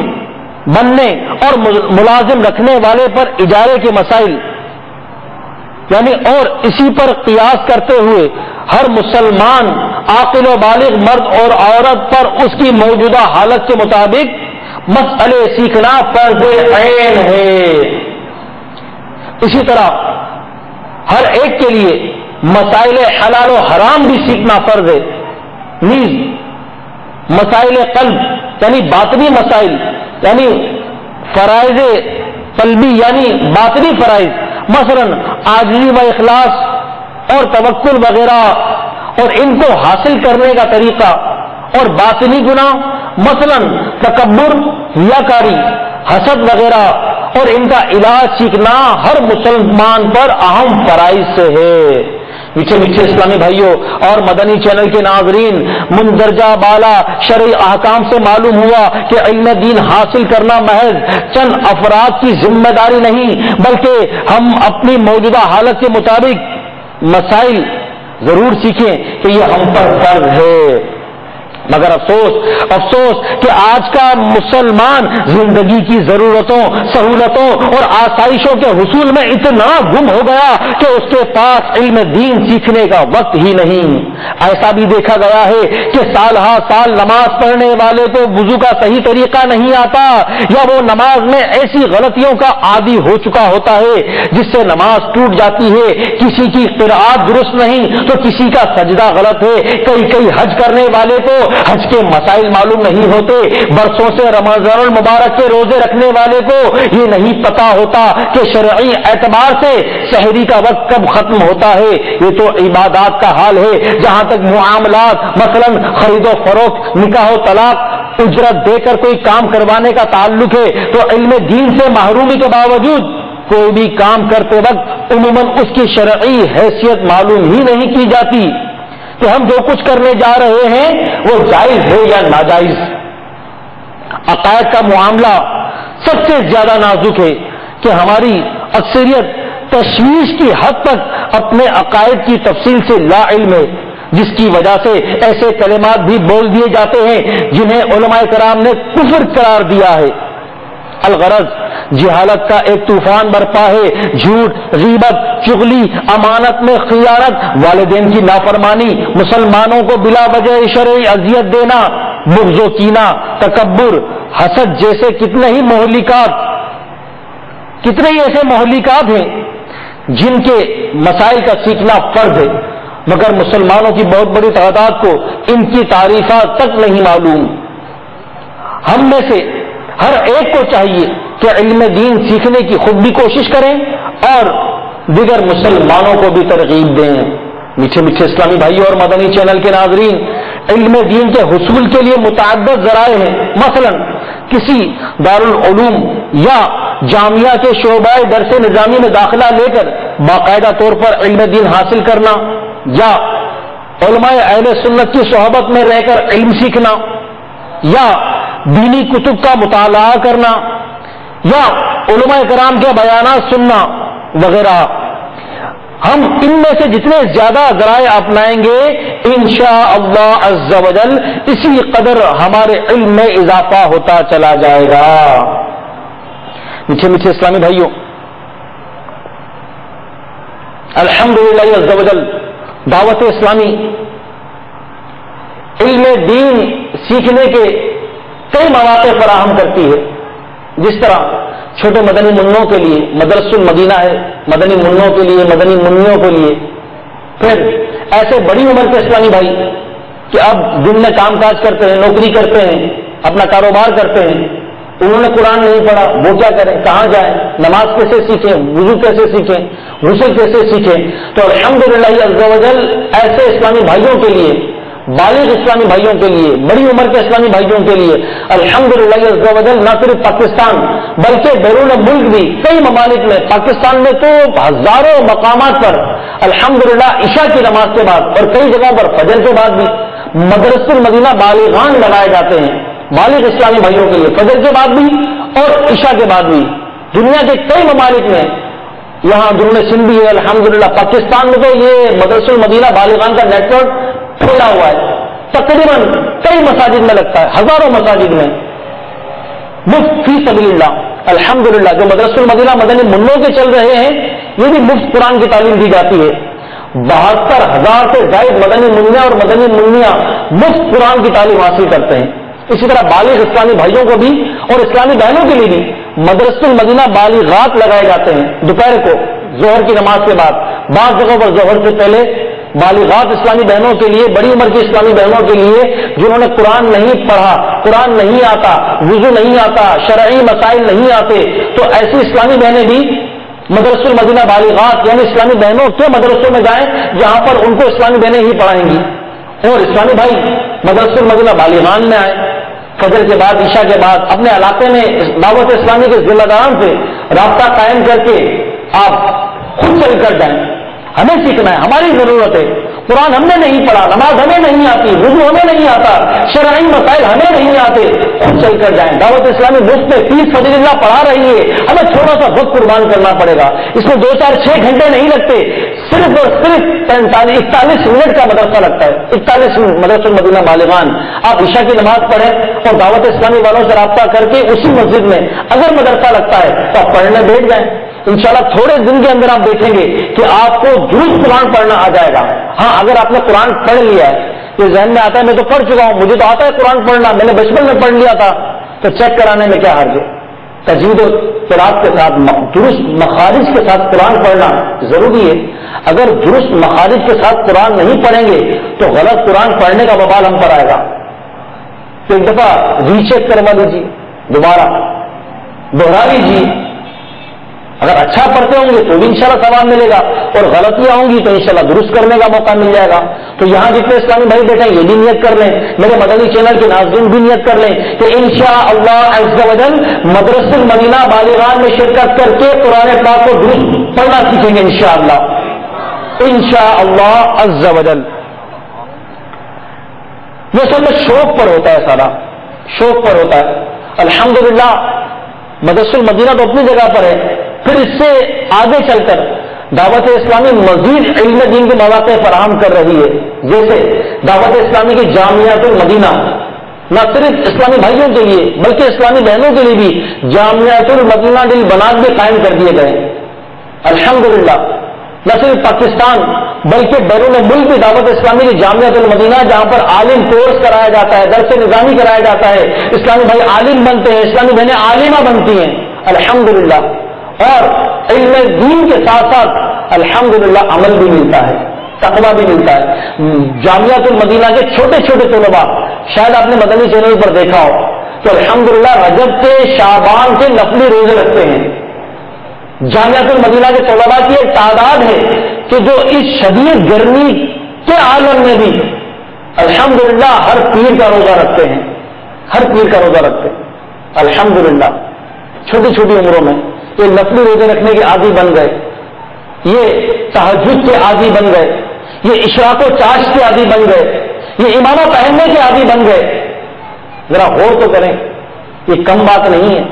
بننے اور ملازم رکھنے والے پر اجارے کے مسائل، یعنی اور اسی پر قیاس کرتے ہوئے ہر مسلمان عاقل و بالغ مرد اور عورت پر اس کی موجودہ حالت کے مطابق مسئلے سیکھنا فرض عین ہے۔ اسی طرح ہر ایک کے لیے مسائل حلال و حرام بھی سیکھنا فرض ہے. نیز مسائل قلب یعنی باطنی مسائل یعنی فرائض قلبی یعنی باطنی فرائض، مثلا عاجزی و اخلاص اور توکل وغیرہ، اور ان کو حاصل کرنے کا طریقہ، اور باطنی گناہ مثلا تکبر، ریاکاری، حسد وغیرہ، اور ان کا علاج سیکھنا ہر مسلمان پر اہم فرائض سے ہے. میٹھے میٹھے اسلامی بھائیوں اور مدنی چینل کے ناظرین، مندرجہ بالا شرعی احکام سے معلوم ہوا کہ علم دین حاصل کرنا محض چند افراد کی ذمہ داری نہیں، بلکہ ہم اپنی موجودہ حالت کے مطابق مسائل ضرور سیکھیں کہ یہ ہم پر فرض ہے. مگر افسوس کہ آج کا مسلمان زندگی کی ضرورتوں، سہولتوں اور آسائشوں کے حصول میں اتنا گم ہو گیا کہ اس کے پاس علم دین سیکھنے کا وقت ہی نہیں. ایسا بھی دیکھا گیا ہے کہ سال ہا سال نماز پڑھنے والے کو وضو کا صحیح طریقہ نہیں آتا، یا وہ نماز میں ایسی غلطیوں کا عادی ہو چکا ہوتا ہے جس سے نماز ٹوٹ جاتی ہے. کسی کی قرآت درست نہیں تو کسی کا سجدہ غلط ہے. کئی حج کرنے والے کو حج کے مسائل معلوم نہیں ہوتے. برسوں سے رمضان المبارک کے روزے رکھنے والے کو یہ نہیں پتا ہوتا کہ شرعی اعتبار سے سحری کا وقت کب ختم ہوتا ہے. یہ تو عبادات کا حال ہے. جہاں تک معاملات مثلا خرید و فروخت، نکاح و طلاق، اجرت دے کر کوئی کام کروانے کا تعلق ہے تو علم دین سے محرومی کے باوجود کوئی بھی کام کرتے وقت عموماً اس کی شرعی حیثیت معلوم ہی نہیں کی جاتی کہ ہم جو کچھ کرنے جا رہے ہیں وہ جائز ہے یا ناجائز. عقائد کا معاملہ سب سے زیادہ نازک ہے کہ ہماری اکثریت تشویش کی حد تک اپنے عقائد کی تفصیل سے لا علم ہے، جس کی وجہ سے ایسے کلمات بھی بول دیے جاتے ہیں جنہیں علماء کرام نے کفر قرار دیا ہے. الغرض جہالت کا ایک طوفان برپا ہے. جھوٹ، غیبت، چغلی، امانت میں خیانت، والدین کی نافرمانی، مسلمانوں کو بلا وجہ شرعی اذیت دینا، بغض و کینہ، تکبر، حسد جیسے کتنے ہی ایسے مہلکات ہیں جن کے مسائل کا سیکھنا فرض ہے، مگر مسلمانوں کی بہت بڑی تعداد کو ان کی تعریفات تک نہیں معلوم. ہم میں سے ہر ایک کو چاہیے کہ علم دین سیکھنے کی خود بھی کوشش کریں اور دیگر مسلمانوں کو بھی ترغیب دیں. میٹھے میٹھے اسلامی بھائیوں اور مدنی چینل کے ناظرین، علم دین کے حصول کے لیے متعدد ذرائع ہیں. مثلا کسی دارالعلوم یا جامعہ کے شعبہ درس نظامی میں داخلہ لے کر باقاعدہ طور پر علم دین حاصل کرنا، یا علماء اہل سنت کی صحبت میں رہ کر علم سیکھنا، یا دینی کتب کا مطالعہ کرنا، یا علماء کرام کے بیانات سننا وغیرہ. ہم ان میں سے جتنے زیادہ ذرائع اپنائیں گے انشاءاللہ عز و جل اسی قدر ہمارے علم میں اضافہ ہوتا چلا جائے گا. میٹھے میٹھے اسلامی بھائیوں، الحمدللہ عز و جل دعوت اسلامی علم دین سیکھنے کے کئی مواقع فراہم کرتی ہے. جس طرح چھوٹے مدنی منوں کے لیے مدرسۃ المدینہ ہے، مدنی منوں کے لیے، مدنی منیوں کے لیے. پھر ایسے بڑی عمر کے اسلامی بھائی کہ اب دن میں کام کاج کرتے ہیں، نوکری کرتے ہیں، اپنا کاروبار کرتے ہیں، انہوں نے قرآن نہیں پڑھا، وہ کیا کریں، کہاں جائیں، نماز کیسے سیکھیں، وضو کیسے سیکھیں، غسل کیسے سیکھیں. تو الحمدللہ عز و جل ایسے اسلامی بھائیوں کے لیے، بالغ اسلامی بھائیوں کے لیے، بڑی عمر کے اسلامی بھائیوں کے لیے الحمدللہ عز و جل نہ صرف پاکستان بلکہ بیرون ملک بھی کئی ممالک میں، پاکستان میں تو ہزاروں مقامات پر الحمدللہ عشاء کی نماز کے بعد اور کئی جگہوں پر فجر کے بعد بھی مدرسۃ المدینہ بالغان لگائے جاتے ہیں بالغ اسلامی بھائیوں کے لیے، فجر کے بعد بھی اور عشاء کے بعد بھی. دنیا کے کئی ممالک میں، یہاں درون سندھ بھی ہے الحمدللہ. پاکستان میں تو یہ مدرسۃ المدینہ بالغان کا نیٹ ورک پھیلا ہوا ہے، تقریباً کئی مساجد میں لگتا ہے، ہزاروں مساجد میں مفت فی سبیل اللہ. الحمدللہ جو مدرسۃ المدینہ مدنی منوں کے چل رہے ہیں یہ بھی مفت قرآن کی تعلیم دی جاتی ہے. 72,000 سے زائد مدنی منیا اور مدنی منیا مفت قرآن کی تعلیم حاصل کرتے ہیں. اسی طرح بالغ اسلامی بھائیوں کو بھی اور اسلامی بہنوں کے لیے بھی مدرسۃ المدینہ بالغات لگائے جاتے ہیں دوپہر کو ظہر کی نماز کے بعد، بعض جگہوں پر ظہر سے پہلے بالغات اسلامی بہنوں کے لیے، بڑی عمر کی اسلامی بہنوں کے لیے جنہوں نے قرآن نہیں پڑھا، قرآن نہیں آتا، وضو نہیں آتا، شرعی مسائل نہیں آتے، تو ایسی اسلامی بہنیں بھی مدرسۃ المدینہ بالغات یعنی اسلامی بہنوں کے مدرسوں میں جائیں جہاں پر ان کو اسلامی بہنیں ہی پڑھائیں گی، اور اسلامی بھائی مدرسۃ المدینہ بالغان میں آئے، فجر کے بعد عشاء کے بعد اپنے علاقے میں دعوت اسلامی کے ذمہ داران سے رابطہ قائم کر کے آپ خود چل کر جائیں۔ ہمیں سیکھنا ہے، ہماری ضرورت ہے، قرآن ہم نے نہیں پڑھا، نماز ہمیں نہیں آتی، وضو ہمیں نہیں آتا، شرعی مسائل ہمیں نہیں آتے، خود چل کر جائیں۔ دعوت اسلامی مفت میں 30 فضل اللہ پڑھا رہی ہے، ہمیں تھوڑا سا وقت قربان کرنا پڑے گا، اس میں 2 4 6 گھنٹے نہیں لگتے، صرف اور صرف 41 منٹ کا مدرسہ لگتا ہے، 41 منٹ مدرسۃ المدینہ بالغان۔ آپ عشاء کی نماز پڑھیں اور دعوت اسلامی والوں سے رابطہ کر کے اسی مسجد میں اگر مدرسہ لگتا ہے تو آپ پڑھنے بیٹھ جائیں، انشاءاللہ تھوڑے دن کے اندر آپ دیکھیں گے کہ آپ کو درست قرآن پڑھنا آ جائے گا۔ ہاں اگر آپ نے قرآن پڑھ لیا ہے، یہ ذہن میں آتا ہے میں تو پڑھ چکا ہوں، مجھے تو آتا ہے قرآن پڑھنا، میں نے بچپن میں پڑھ لیا تھا، تو چیک کرانے میں کیا حرج ہے؟ تجوید و قرات کے ساتھ درست مخارج کے ساتھ قرآن پڑھنا ضروری ہے۔ اگر درست مخارج کے ساتھ قرآن نہیں پڑھیں گے تو غلط قرآن پڑھنے کا وبال ہم پر آئے گا۔ تو ایک دفعہ ری چیک کروا لیجیے، دوبارہ دوہرا لیجیے، اگر اچھا پڑھتے ہوں گے تو بھی انشاءاللہ ثواب ملے گا، اور غلطیاں ہوں گی تو انشاءاللہ درست کرنے کا موقع مل جائے گا۔ تو یہاں جتنے اسلامی بھائی بیٹھے ہیں یہ بھی نیت کر لیں، میرے مدنی چینل کے ناظرین بھی نیت کر لیں کہ انشاءاللہ عز و جل مدرسۃ المدینہ بالغان میں شرکت کر کے قرآن پاک کو درست پڑھنا سیکھیں گے انشاءاللہ، انشاءاللہ عز و جل۔ یہ سب میں شوق پر ہوتا ہے، سارا شوق پر ہوتا ہے۔ الحمدللہ مدرسۃ المدینہ تو اپنی جگہ پر ہے، پھر اس سے آگے چل کر دعوت اسلامی مزید علم دین کے مواقع فراہم کر رہی ہے، جیسے دعوت اسلامی کی جامعۃ المدینہ نہ صرف اسلامی بھائیوں کے لیے بلکہ اسلامی بہنوں کے لیے بھی جامعۃ المدینہ بنات بھی قائم کر دیے گئے۔ الحمدللہ نہ صرف پاکستان بلکہ بیرون ملک بھی دعوت اسلامی کی جامعۃ المدینہ جہاں پر عالم کورس کرایا جاتا ہے، درس نظامی کرایا جاتا ہے، اسلامی بھائی عالم بنتے ہیں، اسلامی بہنیں عالمہ بنتی ہیں الحمدللہ، اور علم دین کے ساتھ ساتھ الحمدللہ عمل بھی ملتا ہے، تقویٰ بھی ملتا ہے۔ جامعۃ المدینہ کے چھوٹے چھوٹے طلباء شاید آپ نے مدنی چینل پر دیکھا ہو تو الحمدللہ رجب کے شعبان کے نفلی روزے رکھتے ہیں۔ جامعۃ المدینہ کے طلباء کی ایک تعداد ہے کہ جو اس شدید گرمی کے عالم میں بھی الحمدللہ ہر پیر کا روزہ رکھتے ہیں، ہر پیر کا روزہ رکھتے ہیں الحمدللہ۔ چھوٹی چھوٹی عمروں میں یہ نفلی روزے رکھنے کے عادی بن گئے، یہ تہجد کے عادی بن گئے، یہ اشراق و چاش کے عادی بن گئے، یہ امامہ پہننے کے عادی بن گئے۔ ذرا غور تو کریں، یہ کم بات نہیں ہے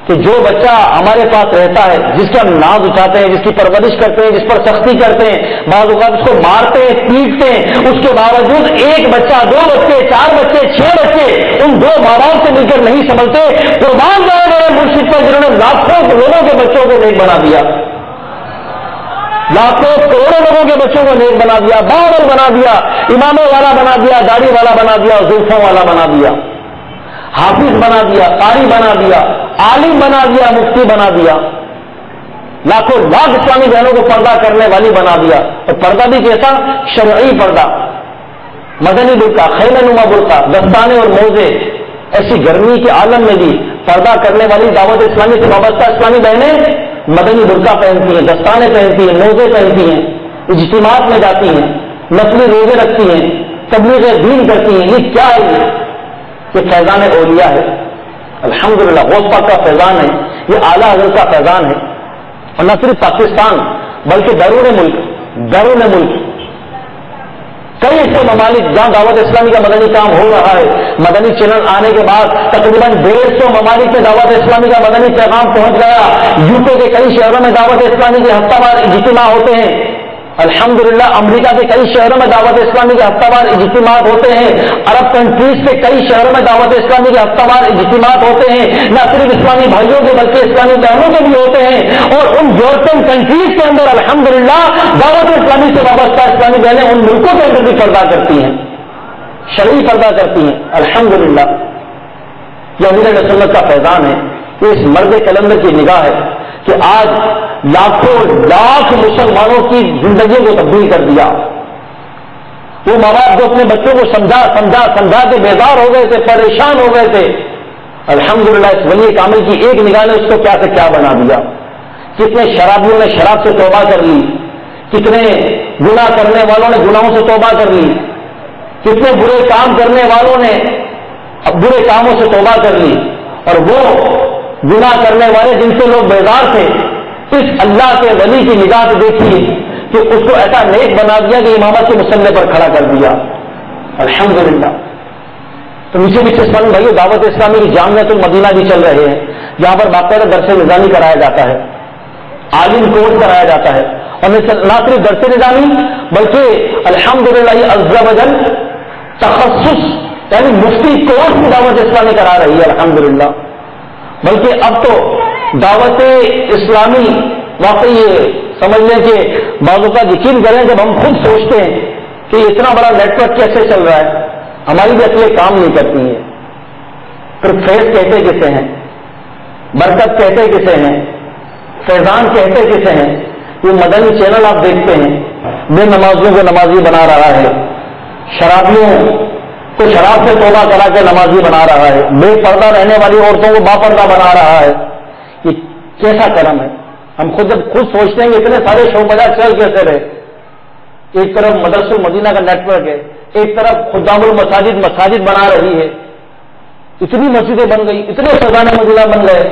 کہ جو بچہ ہمارے پاس رہتا ہے، جس کا ہم ناز اٹھاتے ہیں، جس کی پرورش کرتے ہیں، جس پر سختی کرتے ہیں، بعض اوقات اس کو مارتے ہیں، پیٹتے ہیں، اس کے باوجود ایک بچہ، 2 بچے، 4 بچے، 6 بچے ان 2 ماں باپ سے مل کر نہیں سنبھلتے، قربان جائے میرے مرشد پر جنہوں نے لاکھوں لوگوں کے بچوں کو نیک بنا دیا، لاکھوں کروڑوں لوگوں کے بچوں کو نیک بنا دیا، باول بنا دیا، اماموں والا بنا دیا، داڑھی والا بنا دیا، زلفوں والا بنا دیا، حافظ بنا دیا، قاری بنا دیا، عالم بنا دیا، مفتی بنا دیا، لاکھوں لاکھ اسلامی بہنوں کو پردہ کرنے والی بنا دیا، اور پردہ بھی کیسا؟ شرعی پردہ، مدنی برقع، خیمہ نما برقع، دستانے اور موزے۔ ایسی گرمی کے عالم میں بھی پردہ کرنے والی دعوت اسلامی سے وابستہ اسلامی بہنیں مدنی برقع پہنتی ہیں، دستانے پہنتی ہیں، موزے پہنتی ہیں، اجتماعات میں جاتی ہیں، نفلی روزے رکھتی ہیں، تبلیغ دین کرتی ہیں۔ یہ کیا ہے؟ یہ فیضان اولیاء ہے الحمدللہ، غوث پاک کا فیضان ہے، یہ اعلیٰ حضرت کا فیضان ہے۔ اور نہ صرف پاکستان بلکہ بیرون ملک کئی ایسے ممالک جہاں دعوت اسلامی کا مدنی کام ہو رہا ہے، مدنی چینل آنے کے بعد تقریباً 150 ممالک میں دعوت اسلامی کا مدنی پیغام پہنچ گیا۔ یوکے کے کئی شہروں میں دعوت اسلامی کے ہفتہ وار اجتماع ہوتے ہیں الحمدللہ، امریکہ کے کئی شہروں میں دعوت اسلامی کے ہفتہ وار اجتماعات ہوتے ہیں، عرب کنٹریز کے کئی شہروں میں دعوت اسلامی کے ہفتہ وار اجتماعات ہوتے ہیں، نہ صرف اسلامی بھائیوں کے بلکہ اسلامی بہنوں کے بھی ہوتے ہیں، اور ان یورپین کنٹریز کے اندر الحمدللہ دعوت اسلامی سے وابستہ اسلامی بہنیں ان ملکوں کے اندر بھی پردہ کرتی ہیں، شرعی پردہ کرتی ہیں الحمدللہ۔ یہ امیر سنت کا فیضان ہے یہ اس مرد کلندر کی نگاہ ہے کہ آج لاکھوں لاکھ مسلمانوں کی زندگیوں کو تبدیل کر دیا. وہ ماں باپ جو اپنے بچوں کو سمجھا کے بیزار ہو گئے تھے, پریشان ہو گئے تھے, الحمدللہ اس ولی کامل کی ایک نگاہ نے اس کو کیا سے کیا بنا دیا. کتنے شرابیوں نے شراب سے توبہ کر لی, کتنے گناہ کرنے والوں نے گناہوں سے توبہ کر لی, کتنے برے کام کرنے والوں نے برے کاموں سے توبہ کر لی, اور وہ گناہ کرنے والے جن سے لوگ بیزار تھے, اس اللہ کے ولی کی نگاہ سے دیکھیے کہ اس کو ایسا نیک بنا دیا کہ امامت کے مسلح پر کھڑا کر دیا. الحمدللہ. تو نیچے نیچے اسلامی بھائی دعوت اسلامی کی جامعۃ المدینہ بھی چل رہے ہیں, جہاں پر باقاعدہ درس نظامی کرایا جاتا ہے, عالم کورس کرایا جاتا ہے, اور نہ صرف درس نظامی بلکہ الحمدللہ یہ عز و جل تخصص یعنی مفتی کورس بھی دعوت اسلامی کرا رہی ہے الحمدللہ. بلکہ اب تو دعوت اسلامی واقعی یہ سمجھ لیں کہ بعضوں کا یقین کریں جب ہم خود سوچتے ہیں کہ اتنا بڑا نیٹ ورک کیسے چل رہا ہے, ہماری بھی عقلیں کام نہیں کرتی ہیں. پھر فیض کہتے کسے ہیں, برکت کہتے کسے ہیں, فیضان کہتے کسے ہیں. یہ مدنی چینل آپ دیکھتے ہیں بے نمازیوں کو نمازی بنا رہا ہے, شرابیوں کو شراب سے توبہ کرا کے نمازی بنا رہا ہے, بے پردہ رہنے والی عورتوں کو با پردہ بنا رہا ہے. یہ کیسا کرم ہے. ہم خود جب خود سوچتے ہیں کہ اتنے سارے شو بازار چل کیسے رہے. ایک طرف مدرسہ المدینہ کا نیٹ ورک ہے, ایک طرف خدام المساجد مساجد بنا رہی ہے, اتنی مسجدیں بن گئی, اتنے فیضان مدینہ بن گئے.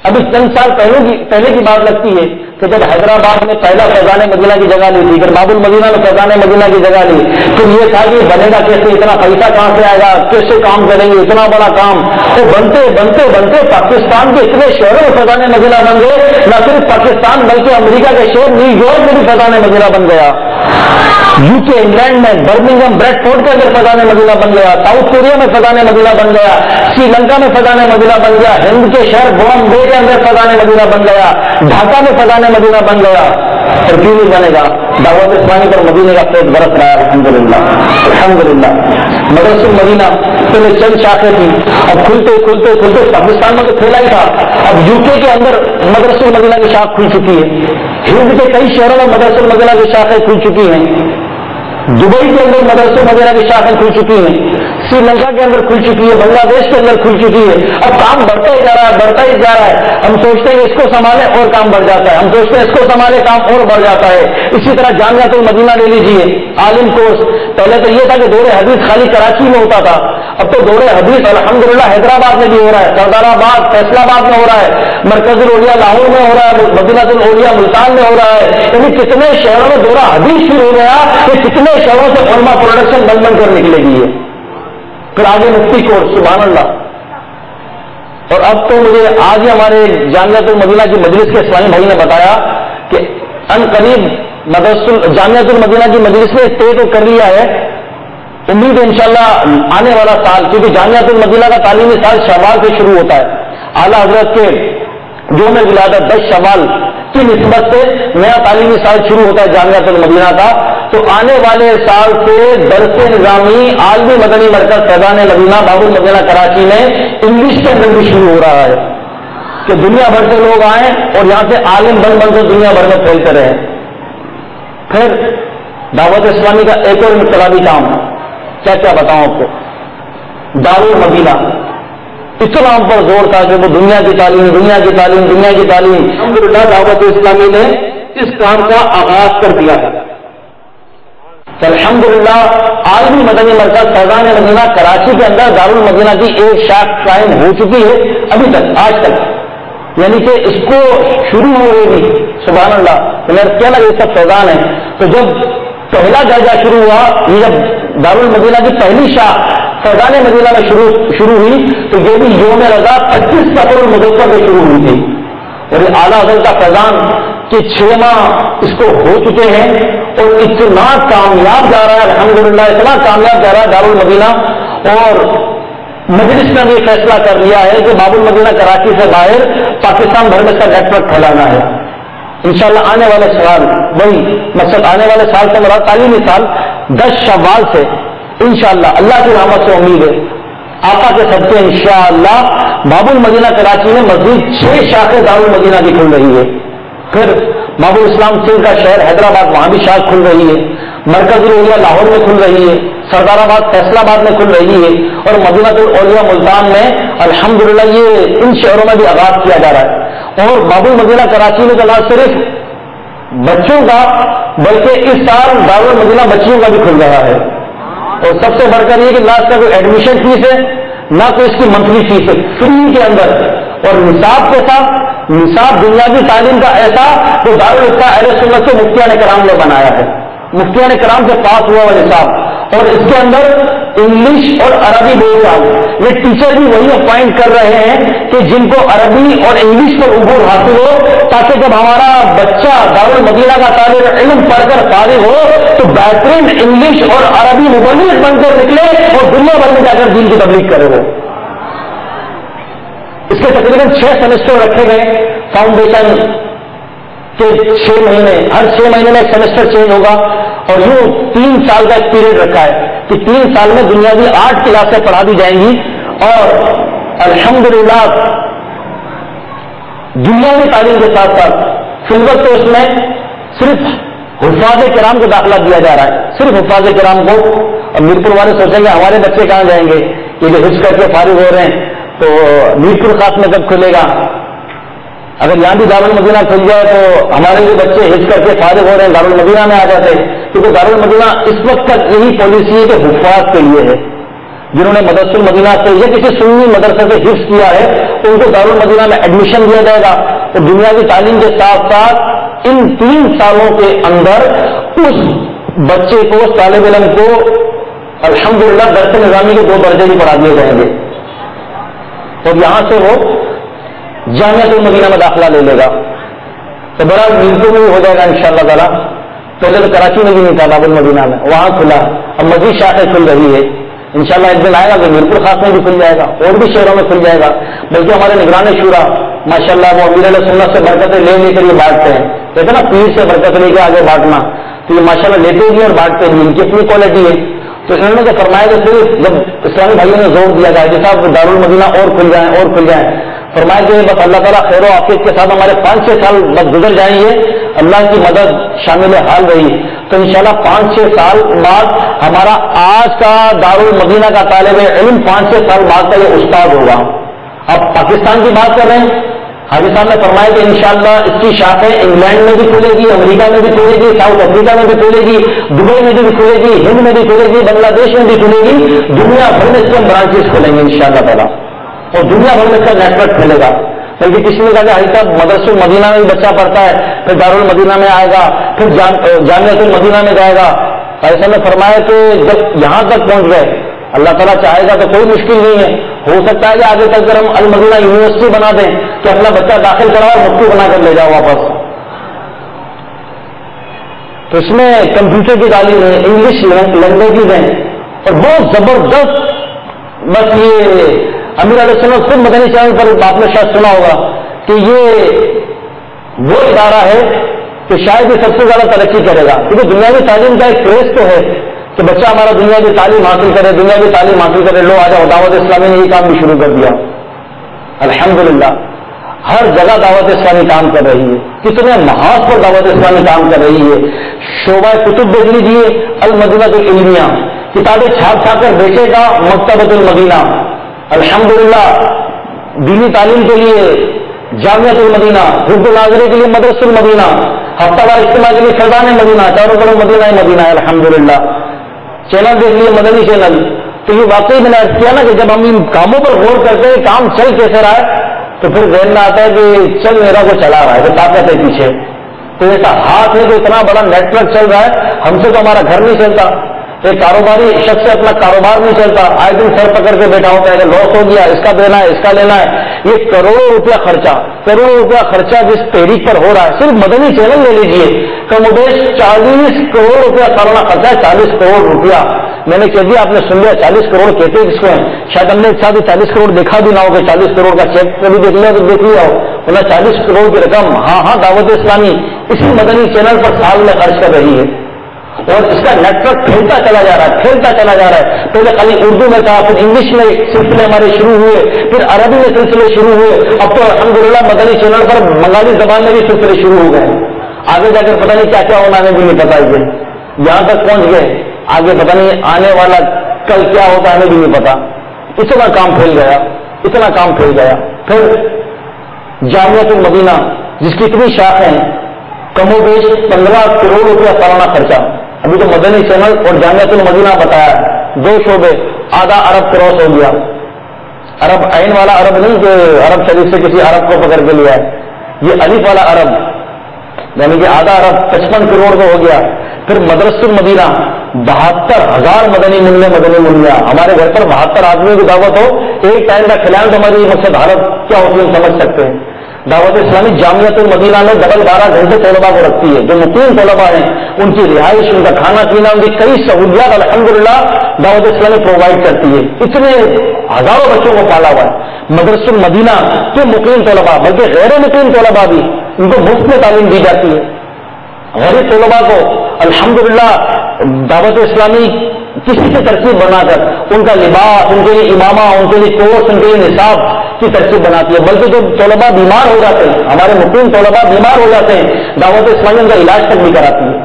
ابھی چند سال پہلے کی بات لگتی ہے کہ جب حیدرآباد میں پہلا فیضان مدینہ کی جگہ لی تھی, پھر باب المدینہ میں فیضان مدینہ کی جگہ لی, پھر یہ تھا کہ بنے گا کیسے, اتنا پیسہ کہاں سے آئے گا, کیسے کام کریں گے, اتنا بڑا کام. تو بنتے بنتے بنتے پاکستان کے اتنے شہروں میں فیضان مدینہ بن گئے, نہ صرف پاکستان بلکہ امریکہ کے شہر نیو یارک میں بھی فیضان مدینہ بن گیا, یو کے انگلینڈ میں برمنگھم بریڈ فورٹ کے اندر فیضان مدینہ بن گیا, ساؤتھ کوریا میں فیضان مدینہ بن گیا, سری لنکا میں فیضان مدینہ بن گیا, ہند کے شہر بامبے کے اندر فیضان مدینہ بن گیا, ڈھاکہ میں فیضان مدینہ بن گیا. اور کیوں نہیں بنے گا؟ دعوت اسلامی پر مدینہ کا فیض برس رہا ہے الحمدللہ. الحمدللہ. مدرسہ المدینہ پہلے چند شاخیں تھی, اب کھلتے کھلتے کھلتے پاکستان میں تو پھیلا ہی تھا, اب یو کے اندر مدرسہ المدینہ کی شاخ کھل چکی ہے, ہند کے کئی شہروں میں مدرسہ المدینہ کی شاخیں کھل چکی ہیں, دبئی کے اندر مدرسہ المدینہ کی شاخیں کھل چکی ہیں, سری لنکا کے اندر کھل چکی ہے, بنگلہ دیش کے اندر کھل چکی ہے. اب کام بڑھتا ہی جا رہا ہے, بڑھتا ہی جا رہا ہے. ہم سوچتے ہیں کہ اس کو سنبھالے اور کام بڑھ جاتا ہے, ہم سوچتے ہیں اس کو سنبھالے کام اور بڑھ جاتا ہے. اسی طرح جامعۃ المدینہ لے لیجیے, عالم کورس. پہلے تو یہ تھا کہ دور حدیث خالی کراچی میں ہوتا تھا, اب تو دور حدیث الحمدللہ حیدرآباد میں بھی ہو رہا ہے, سردار آباد فیصلہ آباد میں ہو رہا ہے, مرکز الاولیاء لاہور میں ہو رہا ہے, مدینہ الاولیاء ملتان میں ہو رہا ہے. یعنی کتنے شہروں میں دورہ حدیث شروع ہو گیا کہ کتنے شہروں سے علماء پروڈکشن بن بن کر نکلے گی ہے. پھر آگے مفتی کورس, سبحان اللہ. اور اب تو مجھے آج ہی ہمارے جامعۃ المدینہ کی مجلس کے اسلامی بھائی نے بتایا کہ ان قریب جامعۃ المدینہ کی مجلس نے طے تو کر لیا ہے, امید ہے انشاءاللہ آنے والا سال, کیونکہ جامعۃ المدینہ کا تعلیمی سال شوال سے شروع ہوتا ہے. اعلیٰ حضرت کے یوم ولادت 10 شوال کی نسبت سے نیا تعلیمی سال شروع ہوتا ہے جامعۃ المدینہ کا. تو آنے والے سال سے درس نظامی عالمی مدنی مرکز فیضان مدینہ باب المدینہ کراچی میں انگلش کے اندر بھی شروع ہو رہا ہے کہ دنیا بھر سے لوگ آئیں اور یہاں سے عالم بن بن سے دنیا بھر میں پھیلتے رہیں. پھر دعوت اسلامی کا ایک اور انقلابی کام, کیا کیا بتاؤں آپ کو, دارالمدینہ. اسلام پر زور تھا کہ وہ دنیا کی تعلیم, دنیا کی تعلیم, دنیا کی تعلیم. الحمدللہ دعوت اسلامی نے اس کام کا آغاز کر دیا ہے. الحمدللہ عالمی مدنی مرکز فیضان مدینہ کراچی کے اندر دارالمدینہ کی ایک شاخ قائم ہو چکی ہے ابھی تک, آج تک. یعنی کہ اس کو شروع ہوئے بھی سبحان اللہ کیا لگا یہ سب فیضان ہے. تو جب پہلا درجہ شروع ہوا, یہ جب دارالمدینہ کی پہلی شاخ فیضان مدینہ میں شروع ہوئی تو یہ بھی یوم رضا 25 صفر المظفر میں شروع ہوئی تھی. اور یہ اعلیٰ حضرت کا فیضان کہ 6 ماہ اس کو ہو چکے ہیں اور اتنا کامیاب جا رہا ہے الحمدللہ, اتنا کامیاب جا رہا ہے دارالمدینہ. اور مجلس نے بھی فیصلہ کر لیا ہے کہ باب المدینہ کراچی سے باہر پاکستان بھر میں اس کا نیٹ ورک پھیلانا ہے. انشاءاللہ آنے والے سال, وہی مقصد آنے والے سال سے مراد تعلیمی سال 10 شوال سے انشاءاللہ اللہ کی رحمت سے امید ہے, آقا کے صدقے انشاءاللہ باب المدینہ کراچی میں مزید 6 شاخیں دارالمدینہ کی کھل رہی ہے. پھر باب الاسلام سندھ کا شہر حیدرآباد وہاں بھی شاخ کھل رہی ہے. مرکز الاولیاء لاہور میں کھل رہی ہے. سردار آباد فیصلہ آباد میں کھل رہی ہے. اور مدینہ الاولیاء ملتان میں الحمدللہ یہ ان شہروں میں بھی آغاز کیا جا رہا ہے. اور باب المدینہ کراچی میں تو نہ صرف بچوں کا بلکہ اس سال دارالمدینہ بچیوں کا بھی کھل رہا ہے. اور سب سے بڑھ کر یہ کہ نہ اس کا کوئی ایڈمیشن فیس ہے نہ کوئی اس کی منتھلی فیس ہے, فری کے اندر. اور نصاب کے ساتھ نصاب دنیاوی تعلیم کا ایسا جو دارالفتا اہل سنت سے مفتیان کرام نے بنایا ہے, مفتیان کرام سے پاس ہوا ہوا نصاب. اور اس کے اندر انگلش اور عربی بول رہا. یہ ٹیچر بھی وہی اپوائنٹ کر رہے ہیں کہ جن کو عربی اور انگلش پر عبور حاصل ہو, تاکہ جب ہمارا بچہ دارالمدینہ کا طالب علم پڑھ کر فارغ ہو تو بہترین انگلش اور عربی مبلغ بن کر نکلے اور دنیا بھر میں جا کر دین کی تبلیغ کرے. وہ اس کے تقریباً 6 سیمسٹر رکھے گئے. فاؤنڈیشن کے 6 مہینے, ہر 6 مہینے میں ایک سیمسٹر چینج ہوگا. اور یوں 3 سال کا ایک پیریڈ رکھا ہے کہ 3 سال میں دنیاوی 8 کلاسیں پڑھا دی جائیں گی. اور الحمدللہ دنیاوی تعلیم کے ساتھ ساتھ فی الوقت تو اس میں صرف حفاظ کرام کو داخلہ دیا جا رہا ہے, صرف حفاظ کرام کو. اور میرپور والے سوچیں گے ہمارے بچے کہاں جائیں گے, یہ جو حفظ کر کے فارغ ہو رہے ہیں تو میرپور خاص میں کب کھلے گا. اگر یہاں بھی دارالمدینہ کھل جائے تو ہمارے جو بچے حج کر کے فارغ ہو رہے ہیں دارالمدینہ میں آ جاتے, کیونکہ دارالمدینہ اس وقت تک یہی پالیسی ہے کہ حفاظ کے لیے ہے. جنہوں نے مدرسہ المدینہ سے یا کسی سنی مدرسے سے حفظ کیا ہے ان کو دارالمدینہ میں ایڈمیشن دیا جائے گا. تو دنیاوی تعلیم کے ساتھ ساتھ ان 3 سالوں کے اندر اس بچے کو, اس طالب علم کو الحمدللہ درس نظامی کے 2 درجے بھی پڑھا دیے جائیں گے. اور یہاں سے وہ جامعۃ المدینہ میں داخلہ لے لے گا. تو بڑا میرپور میں بھی ہو جائے گا انشاءاللہ تعالیٰ. پہلے تو کراچی میں بھی نہیں تھا, باب المدینہ میں, وہاں کھلا. اب مزید شاخیں کھل رہی ہے. انشاءاللہ ایک دن آئے گا کہ میرپور خاص میں بھی کھل جائے گا, اور بھی شہروں میں کھل جائے گا. بلکہ ہمارے نگران شورا ماشاءاللہ وہ امیر علیہ سنت سے برکتیں لے لے کر یہ بانٹتے ہیں. کہتے ہیں نا پیر سے برکت لے کے آگے بانٹنا, تو یہ ماشاءاللہ لیتے بھی اور بانٹتے بھی, ان کی اپنی کوالٹی ہے. تو انہوں نے تو فرمایا کہ صرف جب اسلامی بھائیوں نے زور دیا جائے کہ صاحب دارالمدینہ اور کھل جائیں اور کھل جائیں, فرمایا کہ بس اللہ تعالیٰ خیر و عافیت کے ساتھ ہمارے 5-6 سال بس گزر جائیں گے, اللہ کی مدد شامل حال رہی تو انشاءاللہ 5-6 سال بعد ہمارا آج کا دارالمدینہ کا طالب علم 5-6 سال بعد کا یہ استاد ہوگا. اب پاکستان کی بات کر رہے ہیں, حاجی صاحب نے فرمایا کہ انشاءاللہ اس کی شاخیں انگلینڈ میں بھی کھلے گی, امریکہ میں بھی کھلے گی, ساؤتھ افریقہ میں بھی کھلے گی, دبئی میں بھی کھلے گی, ہند میں بھی کھلے گی, بنگلہ دیش میں بھی کھلے گی. دنیا بھر میں اس کے برانچز کھلیں گے انشاءاللہ تعالیٰ, اور دنیا بھر میں اس کا نیٹ ورک کھلے گا. بلکہ کسی نے کہا کہ حاجی صاحب مدرسہ المدینہ میں بھی بچہ پڑھتا ہے, پھر دارالمدینہ میں آئے گا, پھر جامعۃ المدینہ میں جائے گا. ایسا نے فرمایا کہ جب یہاں تک پہنچ گئے, اللہ تعالیٰ چاہے گا تو کوئی مشکل نہیں ہے, ہو سکتا ہے کہ آگے چل کر ہم المدینہ یونیورسٹی بنا دیں کہ اپنا بچہ داخل کراؤ اور مفتی بنا کر لے جاؤ واپس. تو اس میں کمپیوٹر کی تعلیم ہے, انگلش لینگویجز ہیں, اور بہت زبردست. بس یہ امیر علیہ سنت خود مدنی چینل پر آپ نے شاید سنا ہوگا کہ یہ وہ ادارہ ہے کہ شاید یہ سب سے زیادہ ترقی کرے گا, کیونکہ دنیاوی تعلیم کا ایک کریز تو ہے کہ بچہ ہمارا دنیاوی تعلیم حاصل کرے, دنیاوی تعلیم حاصل کرے. لو آ جاؤ, دعوت اسلامی نے یہ کام بھی شروع کر دیا الحمدللہ. ہر جگہ دعوت اسلامی کام کر رہی ہے, کتنے محاذ پر دعوت اسلامی کام کر رہی ہے. شعبہ کتب دیکھ لیجیے, المدینہ العلمیہ کتابیں چھاپ چھاپ کر بیچے گا مکتبۃ المدینہ. الحمدللہ دینی تعلیم کے لیے جامعۃ المدینہ, حفظ ناظرے کے لیے مدرسہ المدینہ, ہفتہ وار اجتماع کے لیے فیضان مدینہ, چاروں طرف مدینہ مدینہ ہے الحمدللہ. چینل دیکھ لیے مدنی چینل. تو یہ واقعی میں نے عرض کیا نا کہ جب ہم ان کاموں پر غور کرتے ہیں کام چل کیسے رہا ہے تو پھر ذہن میں آتا ہے کہ چل میرا کو چلا رہا ہے, کہ طاقت ہے پیچھے. تو ایسا ہاتھ ہے کہ اتنا بڑا نیٹ ورک چل رہا ہے, ہم سے تو ہمارا گھر نہیں چلتا. ایک کاروباری شخص سے اپنا کاروبار نہیں چلتا, آئے دن سر پکڑ کے بیٹھا ہوتا ہے کہ لاس ہو گیا, اس کا دینا ہے, اس کا لینا ہے. یہ کروڑوں روپیہ خرچہ جس تحریک پر ہو رہا ہے, صرف مدنی چینل لے لیجیے, کم و بیش 40 کروڑ روپیہ سالانہ خرچہ ہے. 40 کروڑ روپیہ میں نے کہہ دیا, آپ نے سن لیا 40 کروڑ کہتے ہیں کس کو ہیں. شاید ہم نے ایک ساتھ 40 کروڑ دیکھا بھی نہ ہو, کہ 40 کروڑ کا چیک کبھی دیکھ لیا تو دیکھ لیا ہو, ورنہ 40 کروڑ کی رقم ہاں دعوت اسلامی اسی مدنی چینل پر سال میں خرچ کر رہی ہے. اور اس کا نیٹورک پھیلتا چلا جا رہا ہے. پہلے خالی اردو میں تھا, پھر انگلش میں سلسلے ہمارے شروع ہوئے, پھر عربی میں سلسلے شروع ہوئے, اب تو الحمدللہ مدنی چینل پر بنگالی زبان میں بھی سلسلے شروع ہو گئے. آگے جا کر پتہ نہیں کیا کیا ہونا, ہمیں بھی نہیں پتا. یہاں تک پہنچ گئے, آگے پتہ نہیں آنے والا کل کیا ہوتا ہمیں بھی نہیں پتا. اتنا کام پھیل گیا. پھر جامعۃ المدینہ جس کی اتنی شاخیں ہیں, کم و بیش 15 کروڑ روپیہ سالانہ خرچہ. ابھی تو مدنی چینل اور جامعۃ المدینہ بتایا, 2 شعبے, آدھا ارب کراس ہو گیا. عرب عین والا عرب نہیں کہ عرب شریف سے کسی عرب کو پکڑ کے لیا ہے, یہ الف والا عرب, یعنی کہ آدھا ارب 55 کروڑ کا ہو گیا. پھر مدرسۃ المدینہ 72,000 مدنی منیا. ہمارے گھر پر 72 آدمیوں کی دعوت ہو, ایک ٹائم کا کھلانا تو ہماری مقصد حالت کیا ہوتی ہے ہم سمجھ سکتے ہیں. دعوت اسلامی جامعۃ المدینہ میں 12 گھنٹے طلباء کو رکھتی ہے. جو مقیم طلباء ہیں ان کی رہائش, ان کا کھانا پینا, ان کی کئی سہولیات الحمدللہ دعوت اسلامی پرووائڈ کرتی ہے. اتنے ہزاروں بچوں کو پالا ہوا ہے. مدرسۃ المدینہ کے مقیم طلباء بلکہ غیر مقیم طلباء بھی, ان کو مفت میں تعلیم دی جاتی ہے. غریب طلباء کو الحمدللہ دعوت اسلامی کسی کی ترکیب بنا کر ان کا لباس, ان کے لیے امامہ, ان کے لیے کورس, ان کے لیے نصاب کی ترکیب بناتی ہے. بلکہ جو طلباء بیمار ہو جاتے ہیں, ہمارے مقیم طلباء بیمار ہو جاتے ہیں, دعوت اسلامی ان کا علاج تک بھی کراتی ہے.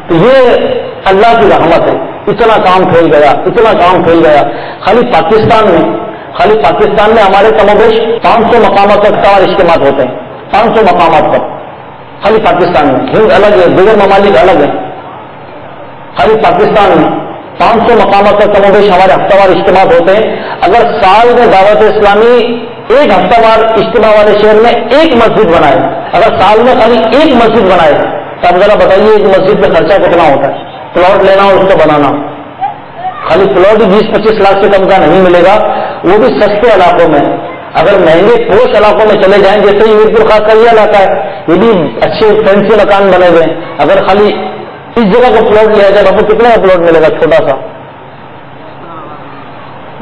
تو یہ اللہ کی رحمت ہے. اتنا کام پھیل گیا. خالی پاکستان میں ہمارے کم و بیش 500 مقامات پر اختبار اجتماع ہوتے ہیں. 500 مقامات پر خالی پاکستان میں. ہند الگ ہے, دیگر ممالک الگ ہیں. خالی پاکستان میں 500 مقامات پر کم و بیش ہمارے ہفتہ وار اجتماع ہوتے ہیں. اگر سال میں دعوت اسلامی ایک ہفتہ وار اجتماع والے شہر میں ایک مسجد بنائے, اگر سال میں خالی ایک مسجد بنائے, تو آپ ذرا بتائیے ایک مسجد پہ خرچہ کتنا ہوتا ہے. پلاٹ لینا اور اس کو بنانا, خالی پلاٹ 20-25 لاکھ سے کم کا نہیں ملے گا, وہ بھی سستے علاقوں میں. اگر مہنگے پوش علاقوں میں چلے جائیں, جیسے ہی میرپور خاص کا یہ علاقہ ہے, یہ بھی اچھے فینسی مکان بنے ہوئے ہیں. اگر خالی اس جگہ کو پلاٹ لیا جائے, آپ کو کتنے کا پلاٹ ملے گا؟ چھوٹا سا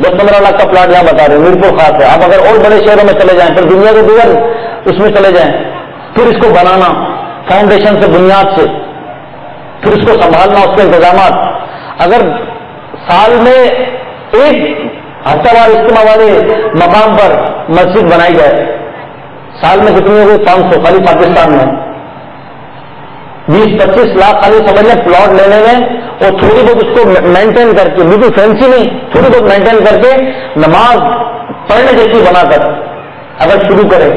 10-15 لاکھ کا پلاٹ یہاں بتا رہے ہیں, میرپور خاص ہے. آپ اگر اور بڑے شہروں میں چلے جائیں, پھر دنیا کے دیگر اس میں چلے جائیں, پھر اس کو بنانا فاؤنڈیشن سے, بنیاد سے, پھر اس کو سنبھالنا, اس کے انتظامات. اگر سال میں ایک ہفتہ وار اجتماع والے مقام پر مسجد بنائی جائے, سال میں کتنی ہوگی؟ 500 خالی پاکستان میں. 20-25 لاکھ خالی سمجھ لیں پلاٹ لینے میں, اور تھوڑی بہت اس کو مینٹین کر کے, بالکل فینسی نہیں, تھوڑی بہت مینٹین کر کے نماز پڑھنے جیسی بنا کر اگر شروع کرے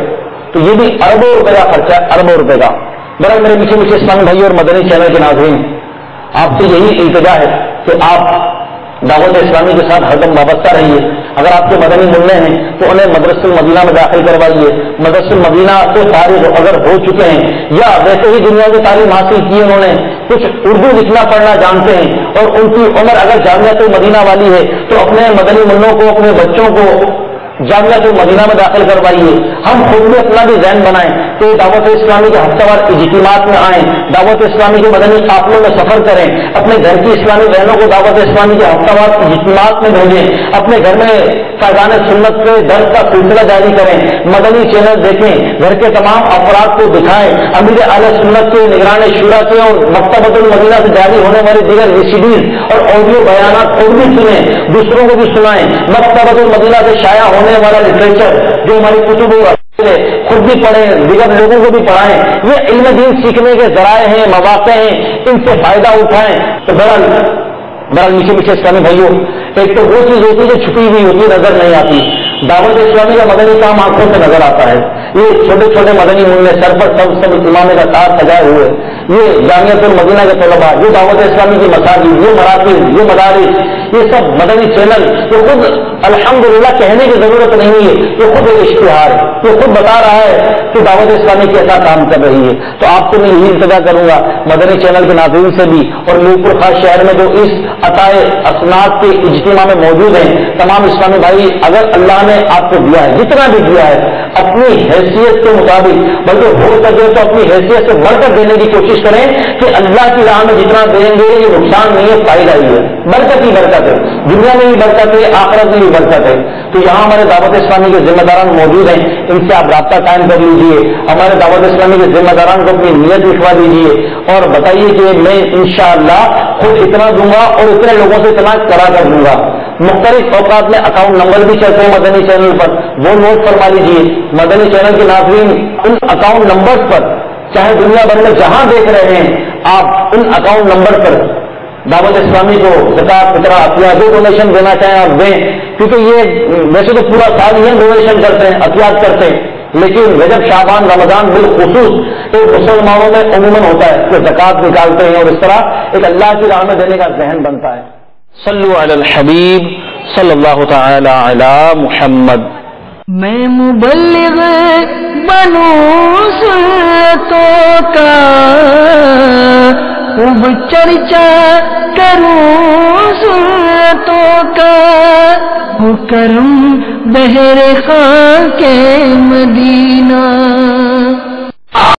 تو یہ بھی اربوں روپے کا خرچہ, اربوں روپے کا. برابر میرے پیچھے اسلام بھائی اور مدنی چینل کے ناظرین, آپ سے یہی التجا ہے کہ آپ دعوت اسلامی کے ساتھ ہر دم وابستہ رہیے. اگر آپ کے مدنی منع ہیں تو انہیں مدرسۃ المدینہ میں داخل کروائیے. مدرسۃ المدینہ سے فارغ اگر ہو چکے ہیں یا ویسے ہی دنیا کی تعلیم حاصل کی انہوں نے, کچھ اردو لکھنا پڑھنا جانتے ہیں, اور ان کی عمر اگر جامعۃ المدینہ والی ہے, تو اپنے مدنی منوں کو, اپنے بچوں کو جامعۃ المدینہ میں داخل کروائیے. ہم خود میں اپنا بھی ذہن بنائیں کہ دعوت اسلامی کے ہفتہ وار اجتماعات میں آئیں, دعوت اسلامی کے مدنی قافلوں میں سفر کریں, اپنے گھر کی اسلامی بہنوں کو دعوت اسلامی کے ہفتہ وار اجتماعات میں بھیجیں, اپنے گھر میں فیضان سنت کے درس کا سلسلہ جاری کریں, مدنی چینل دیکھیں, گھر کے تمام افراد کو دکھائیں, امیر اہل سنت کے, نگران شورا کے اور مکتبۃ المدینہ سے جاری ہونے والی دیگر ریسیڈیز اور آڈیو بیانات خود بھی سنیں, دوسروں کو بھی سنائیں. مکتبۃ المدینہ سے شائع ہونے والا لٹریچر جو ہماری کتب خود بھی پڑھیں, دیگر لوگوں کو بھی پڑھائیں. یہ علم دین سیکھنے کے ذرائع ہیں, مواقع ہیں, ان سے فائدہ اٹھائیں. تو بہرحال میٹھے اسلامی بھائیوں, ایک تو وہ چیز ہوتی ہے جو چھپی ہوئی ہوتی ہے, نظر نہیں آتی. دعوت اسلامی کا مدنی کام آنکھوں سے نظر آتا ہے. یہ چھوٹے چھوٹے مدنی منع سر پر سب امامے کا تاج سجائے ہوئے, یہ جامعۃ المدینہ کے طلباء, یہ دعوت اسلامی کی مساجد, یہ مراکز, یہ مدارس, یہ سب مدنی چینل, یہ خود الحمدللہ کہنے کی ضرورت نہیں ہے, یہ خود ایک اشتہار ہے, یہ خود بتا رہا ہے کہ دعوت اسلامی کیسا کام کر رہی ہے. تو آپ کو میں یہی التجا کروں گا مدنی چینل کے ناظرین سے بھی, اور میرپور خاص شہر میں جو اس عطائے اسناد کے اجتماع میں موجود ہیں, تمام اسلامی بھائی, اگر اللہ نے آپ کو دیا ہے, جتنا بھی دیا ہے, اپنی حیثیت کے مطابق, بلکہ ہو سکے تو اپنی حیثیت سے بڑھ کر دینے کی کوشش کریں کہ اللہ کی راہ میں جتنا دیں گے یہ نقصان نہیں ہے, فائدہ ہی ہے. برکت ہی برکت ہے, دنیا میں بھی برکت ہے, آخرت میں بھی برکت ہے. تو یہاں ہمارے دعوت اسلامی کے ذمہ داران موجود ہیں, ان سے آپ رابطہ قائم کر لیجیے. ہمارے دعوت اسلامی کے ذمہ داران کو اپنی نیت لکھوا دیجیے, اور بتائیے کہ میں انشاءاللہ خود اتنا دوں گا اور اتنے لوگوں سے اتنا کرا کر دوں گا. مختلف اوقات میں اکاؤنٹ نمبر بھی چلتے ہیں مدنی چینل پر, وہ نوٹ فرما لیجیے. مدنی چینل کے ناظرین ان اکاؤنٹ نمبر پر چاہے دنیا بھر میں جہاں دیکھ رہے ہیں, آپ ان اکاؤنٹ نمبر پر دعوت اسلامی کو زکات فطرہ عطیہ جو ڈونیشن دینا چاہیں آپ دیں, کیونکہ یہ ویسے تو پورا سال یہ ڈونیشن کرتے ہیں, عطیات کرتے ہیں, لیکن رجب شعبان رمضان بالخصوص ایک مسلمانوں میں عموماً ہوتا ہے کہ زکات نکالتے ہیں اور اس طرح ایک اللہ کی راہ میں دینے کا ذہن بنتا ہے. صلو علی الحبیب صلی اللہ تعالی علی محمد. میں مبلغ بنوں سنتوں کا, خوب چرچا کروں سنتوں کا, کرم بہر خاک مدینہ.